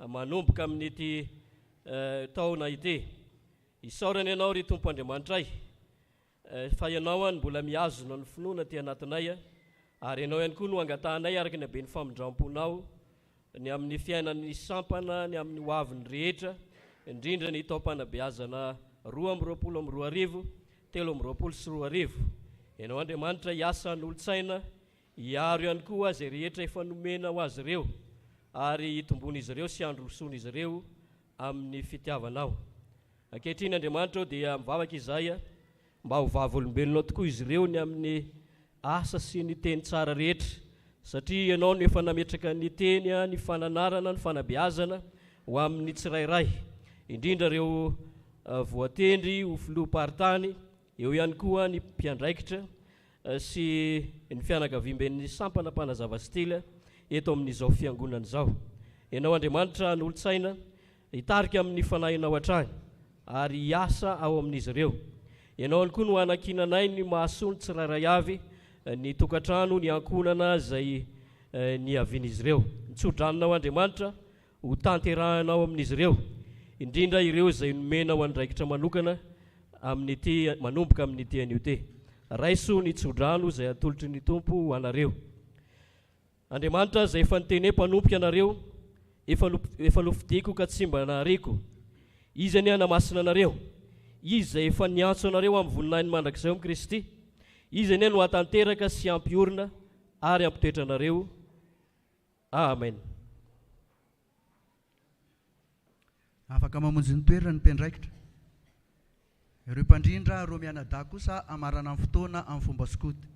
manomboka amin'ity taona ity. Isaorana ianao ry Tompo Andriamanitra fa ianao ny mbola miazona ny finoana ty anatinay ary ianao ihany koa no angatahanay araka ny haben'ny famindram-ponao ny amin'ny fiainan'ny sampana, ny amin'ny hoaviny rehetra, indrindra ny taom-panabeazana 2022, 2023. Ianao Andriamanitra hiasa n'olon-tsaina, hiaro ihany koa izay rehetra efa nomena ho azy ireo ary hitombon'izy ireo sy handroson'izy ireo amin'ny fitiavanao. Ankehitriny Andriamanitra dia mivavaka izay mba ho vavolombelonao tokoa izy ireo ny amin'ny asa sy ny teny tsara rehetra satria ianao no efa nametraka ny teny, ny fananarana, ny fanabeazana ho amin'ny tsirairay, indrindra ireo voatendry ho filoha-paritany, eo ihany koa ny mpiandraikitra sy ny fianakaviam-ben'ny sampana mpanazava stily eto amin'izao fiangonana izao. Ianao Andriamanitra n'olon-tsaina hitarika amin'ny fanahinao hatrany ary hiasa ao amin'izy ireo. Ianao ihany koa no anakinanay ny mahasoa ny tsirairay avy, ny tokantrano, ny ankonana izay ny avian'izy ireo. Nitsodranonao Andriamanitra ho tanterahanao amin'izy ireo, indrindra ireo izay nomenao andraikitra manokana amin'ity manomboka amin'ity anio ty. Raiso ny tsodrano izay atolotry ny Tompo ho anareo. Andriamanitra izay efa nitene mpanompoka anareo, efa nofidiko ka tsy mba nariko. Izy any hanamasina anareo, izy izay efa niantso anareo amin'ny voninahiny mandrakizay amin'ny Kristy, izy any no hatanteraka sy ampiorina ary ampitoetra anareo. Amen. Afaka mamonjy ny toerana ny mpiandraikitra. Ireo mpandrindra ro mianadahy kosa amarana amin'ny fotoana amin'ny fomba sokoty.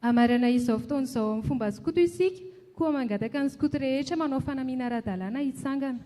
Amarana izao fotoana izao amin'ny fomba sokoto isika, koa mangataka ny sokoto rehetra manao fanamiana ara-dalàna hitsangana.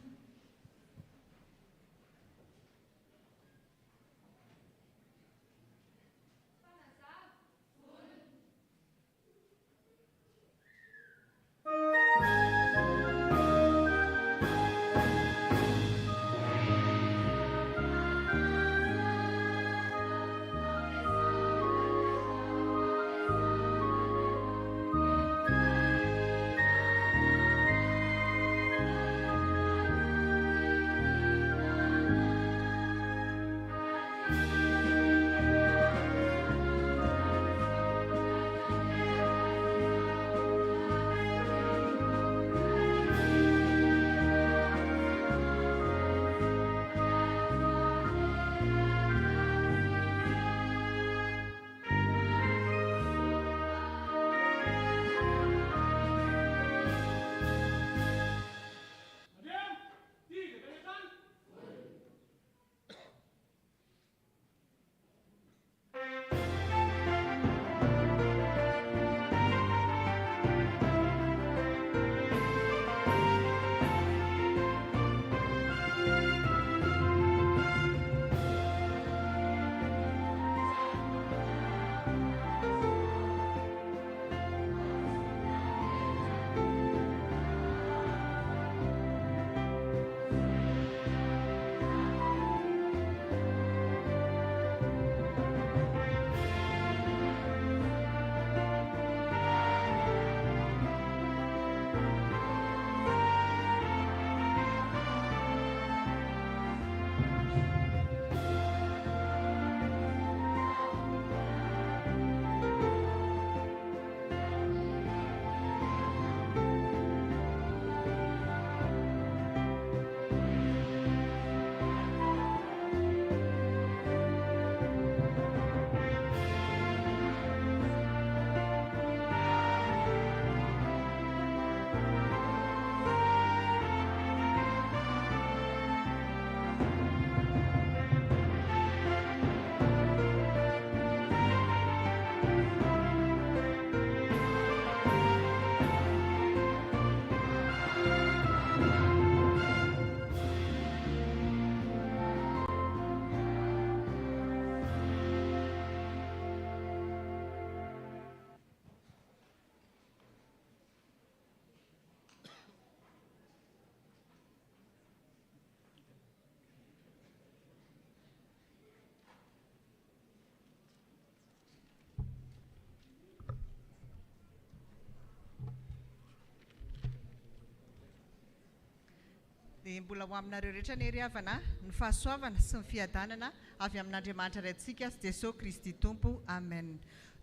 dia mbola ho aminareo rehetra ny riavana ny fahasoavana sy ny fiadanana avy amin'Andriamanitra iray antsika sy Jesosy Kristy Tompo. Amen.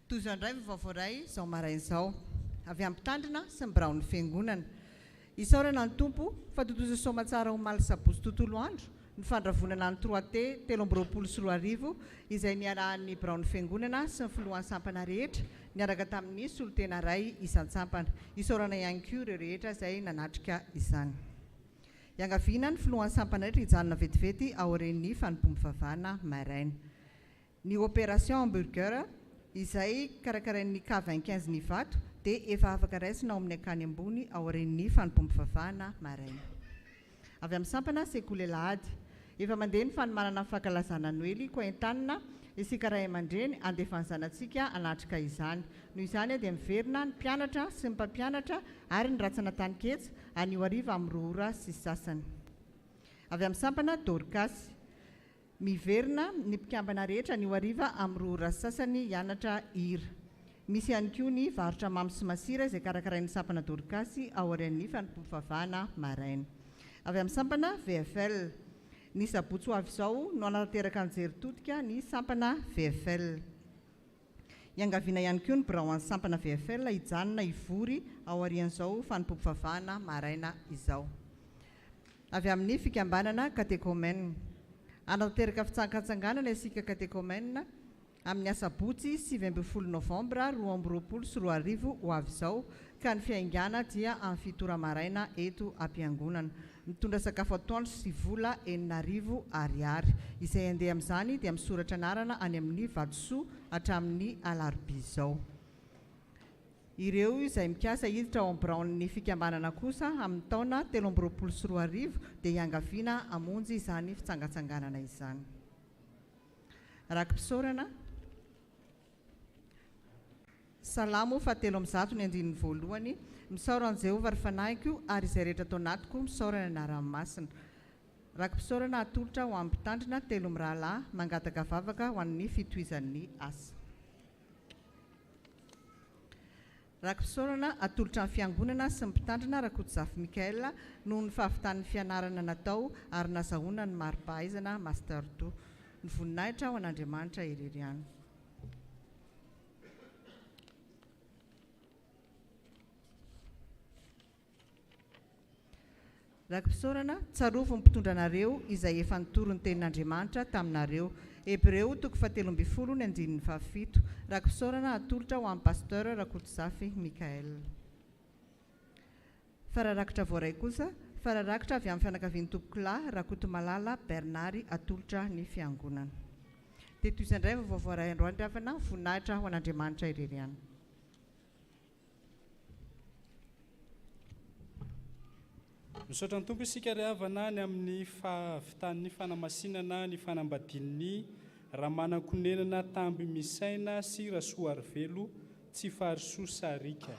Toy izao indray vaovao iray izao marain'izao avy amin'ny mpitandrina sy ny biraon'ny fiangonana. Isaorana ny Tompo fa totoza soamantsara ho maly sabotsy tontolo andro ny fandravonana ny Trinite 7:24 izay niarahan'ny biraon'ny fiangonana sy ny filohan'ny sampana rehetra niaraka tamin'ny solotena ray isan-tsampana. Isaorana ihany koa ireo rehetra izay nanatrika izany. Iangaviana ny filohan'ny sampana rehetra hijanona vetivety aorian'ny Fanompoam-pivavahana maraina. Ny opération hamburger izay karakarain'ny 𝗛𝗤𝗡𝗔𝗬 vato dia efa afaka raisina ao amin'ny akany ambony aorian'ny Fanompoam-pivavahana maraina. Avy amin'ny sampana sekoly Alahady efa mandeha ny fanomanana fankalazana Noely koa entanina isika ray aman-dreny andefa ny zanantsika hanatrika izany. Noho izany dia miverina ny mpianatra sy ny mpampianatra ary ny ratsana tany-ketsy anio hariva amin'ny 2 ora sy sasany. Avy amin'ny sampana 𝗠𝗜𝗢𝗠𝗔𝗡𝗗𝗏 miverina ny mpikambana rehetra anio hariva amin'ny 2 ora sy sasany hianatra hira. Misy ihany koa ny varotra mamy sy masira izay karakarain'ny sampana 𝗠𝗜𝗢𝗠𝗏 aorian'ny Fanompoam-pivavahana maraina. Avy amin'ny sampana VFL ny sabotsy ho avy izao no anatanteraka ny jeritodika ny sampana VFL. Iangaviana ihany koa ny birao amin'ny sampana VFL hijanona hivory aorian'izao Fanompoam-pivavahana maraina izao. Avy amin'ny fikambanana katekômena anatanteraka fitsangatsanganana isika katekômena amin'ny asabotsy 7 Novambra 2024 ho avy izao ka ny fiaingana dia amin'ny 7 ora maraina eto am-piangonana. Mitondra sakafo atoandro sy vola 9,000 ariary izay andeha amin'izany dia misoratra anarana any amin'ny vatosoa hatramin'ny alarobia izao. Ireo izay mikasa hiditra ao amin'ny fikambanana kosa amin'ny taona 2024 dia iangaviana hamonjy izany fitsangatsanganana izany. Rakim-pisaorana Salamo 7:1 misaorana Jehovah ry fanahiko ary izay rehetra atao anatiko misaorana ny ara-masina. Rakim-pisaorana atolotra ho amin'ny mpitandrina 3 mirahalahy mangataka vavaka ho an'ny fitohizan'ny asa. Rakim-pisaorana atolotra amin'ny fiangonana sy ny mpitandrina 𝗛𝗏𝗏𝗏 noho ny fahavitan'ny fianarana natao ary nazahoana ny mari-pahaizana master 2 ny voninahitra ho an'Andriamanitra irery ihany. Rakim-pisaorana tsarovo ny mpitondranareo izay efa nitoro ny tenin'Andriamanitra taminareo. Hebreo 12:17. Rakim-pisaorana atolotra ho amin'ny pasteur 𝗛𝗏𝗏𝗏. Fararakitra voaray kosa fararakitra avy amin'ny fianakavian'ny tompokolahy 𝗛𝗏𝗏𝗏 Bernary atolotra ny fiangonana. Dia toy izay indray vaovao iray androany ravana voninahitra ho an'Andriamanitra irery ihany. Misaotra ny tompo isika ry havana ny amin'ny fahavitan'ny fanamasinana ny fanambadian'ny ramanankonenana tamby misaina sy rasoarivelo tsy farisoa sarika.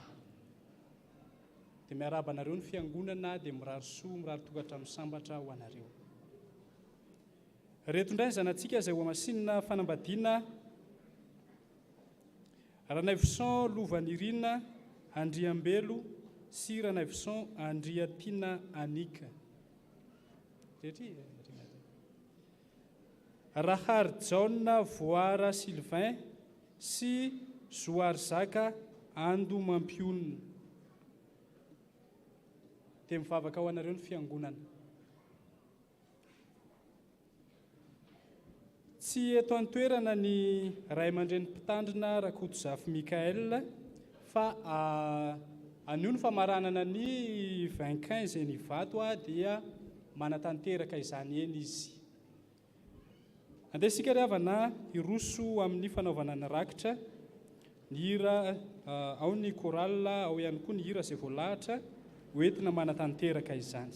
Dia miaraba anareo ny fiangonana dia mirarisoa mirary tokatra misambatra ho anareo. Reto indray zanantsika izay ho amasinina fanambadiana Ranaivosan Lovanirina Andriambelo sy Ranaivosan Andriatina Anika. 𝗛𝗏𝗔𝗡𝗗𝗏𝗏 Voara Sylvain sy Zoarzaka Andomampiona. Dia mivavaka ho anareo ny fiangonana. Tsy eto an-toerana ny ray aman-dreny mpitandrina 𝗛𝗏𝗏𝗏𝗏 fa anio ny famaranana ny 25 ny vato dia manatanteraka izany eny izy. Andeha isika ry havana hiroso amin'ny fanaovana ny rakitra, ny hira ao ny chorale, ao ihany koa ny hira izay voalahatra hoentina manatanteraka izany.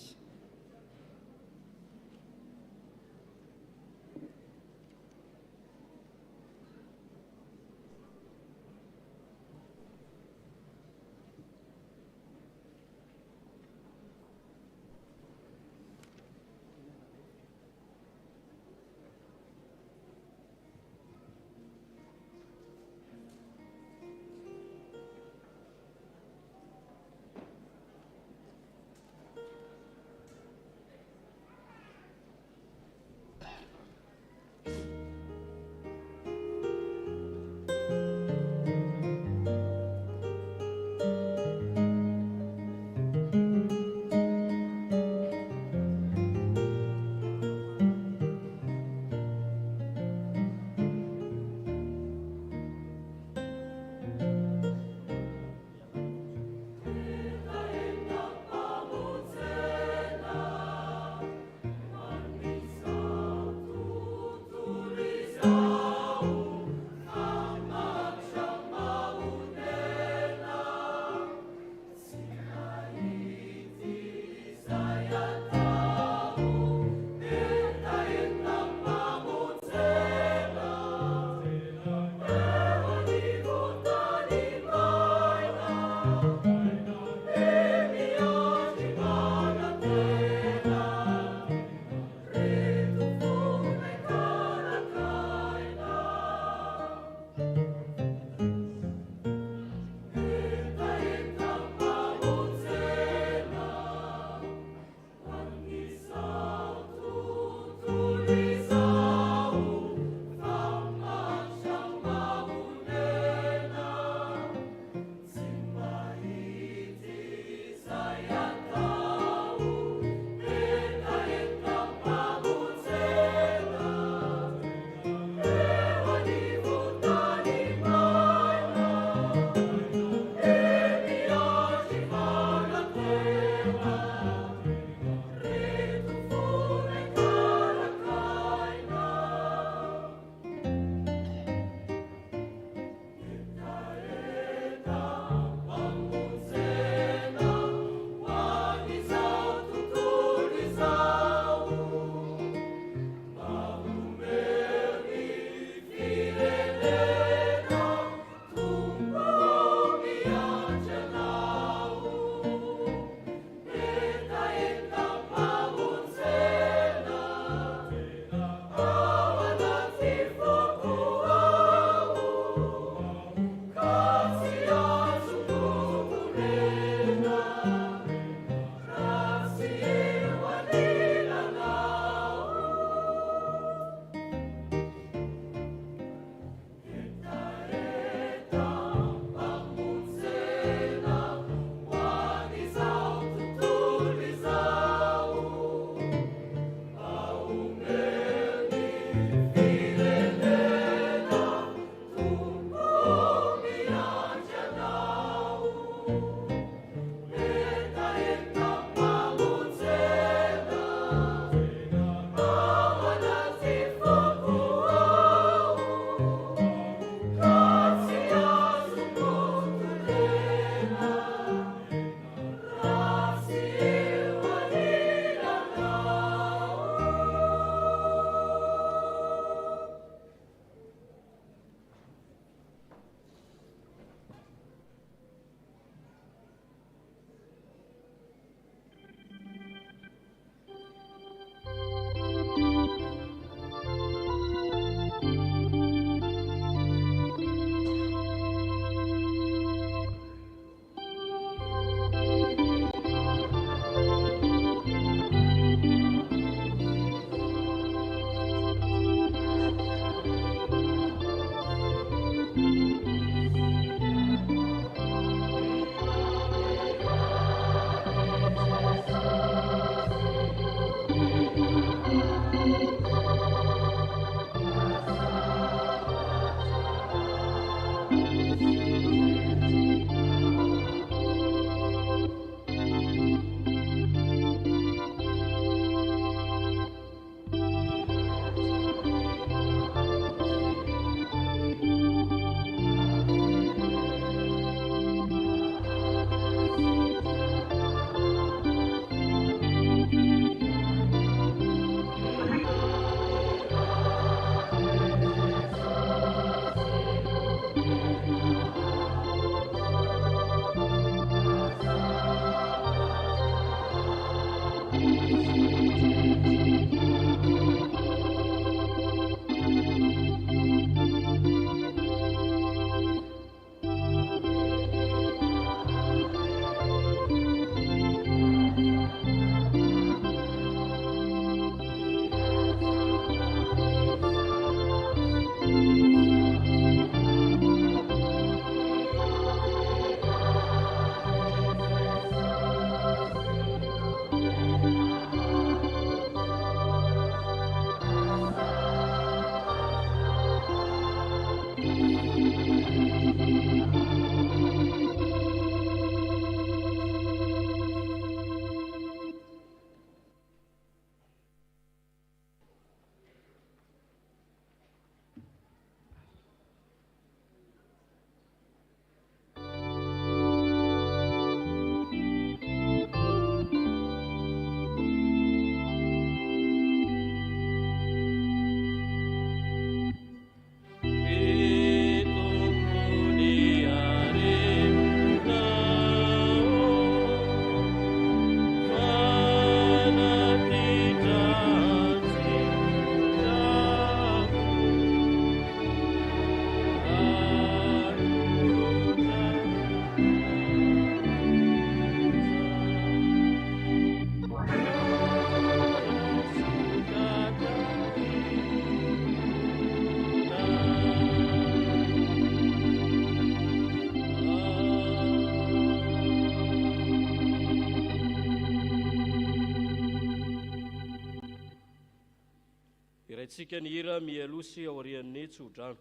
Raintsika ny hira mialosy ao arian'ny 𝗛𝗔𝗡𝗔.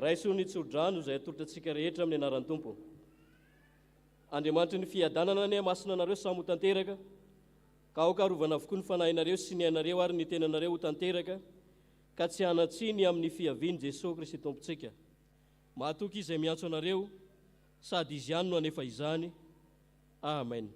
Raisony 𝗛𝗔 izay atolotra antsika rehetra amin'ny anaran'ny Tompo. Andriamanitra ny fiadanana ny masina anareo samy ho tanteraka, ka aokarovana avokoa ny fanahinareo sy ny ainareo ary ny tenanareo ho tanteraka, ka tsy hanatsiny amin'ny fiaviany Jesosy Kristy Tompontsika. Mahatoky izay miantso anareo, sady izy ihany no anefa izany. Amen.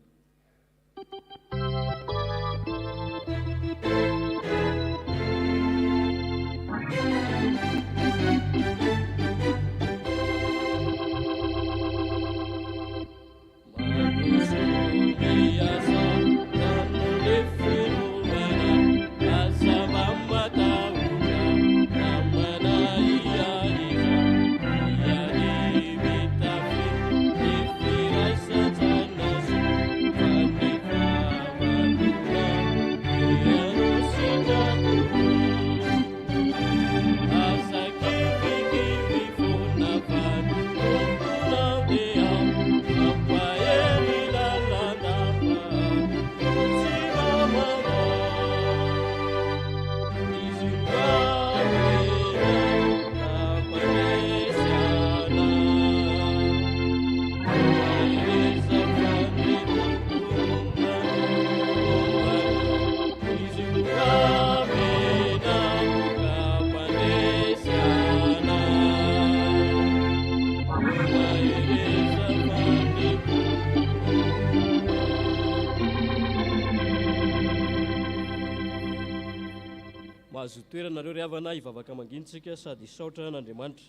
Mahazo toeranareo ry havana hivavaka manginitsika sady hisaotra n'Andriamanitra.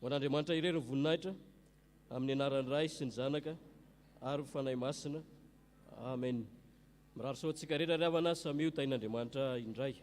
Ho an'Andriamanitra irery ny voninahitra amin'ny anaran'ny Ray sy ny Zanaka ary fanahy masina. Amen. Mirary sao antsika rehetra ry havana samy io tain'Andriamanitra indray.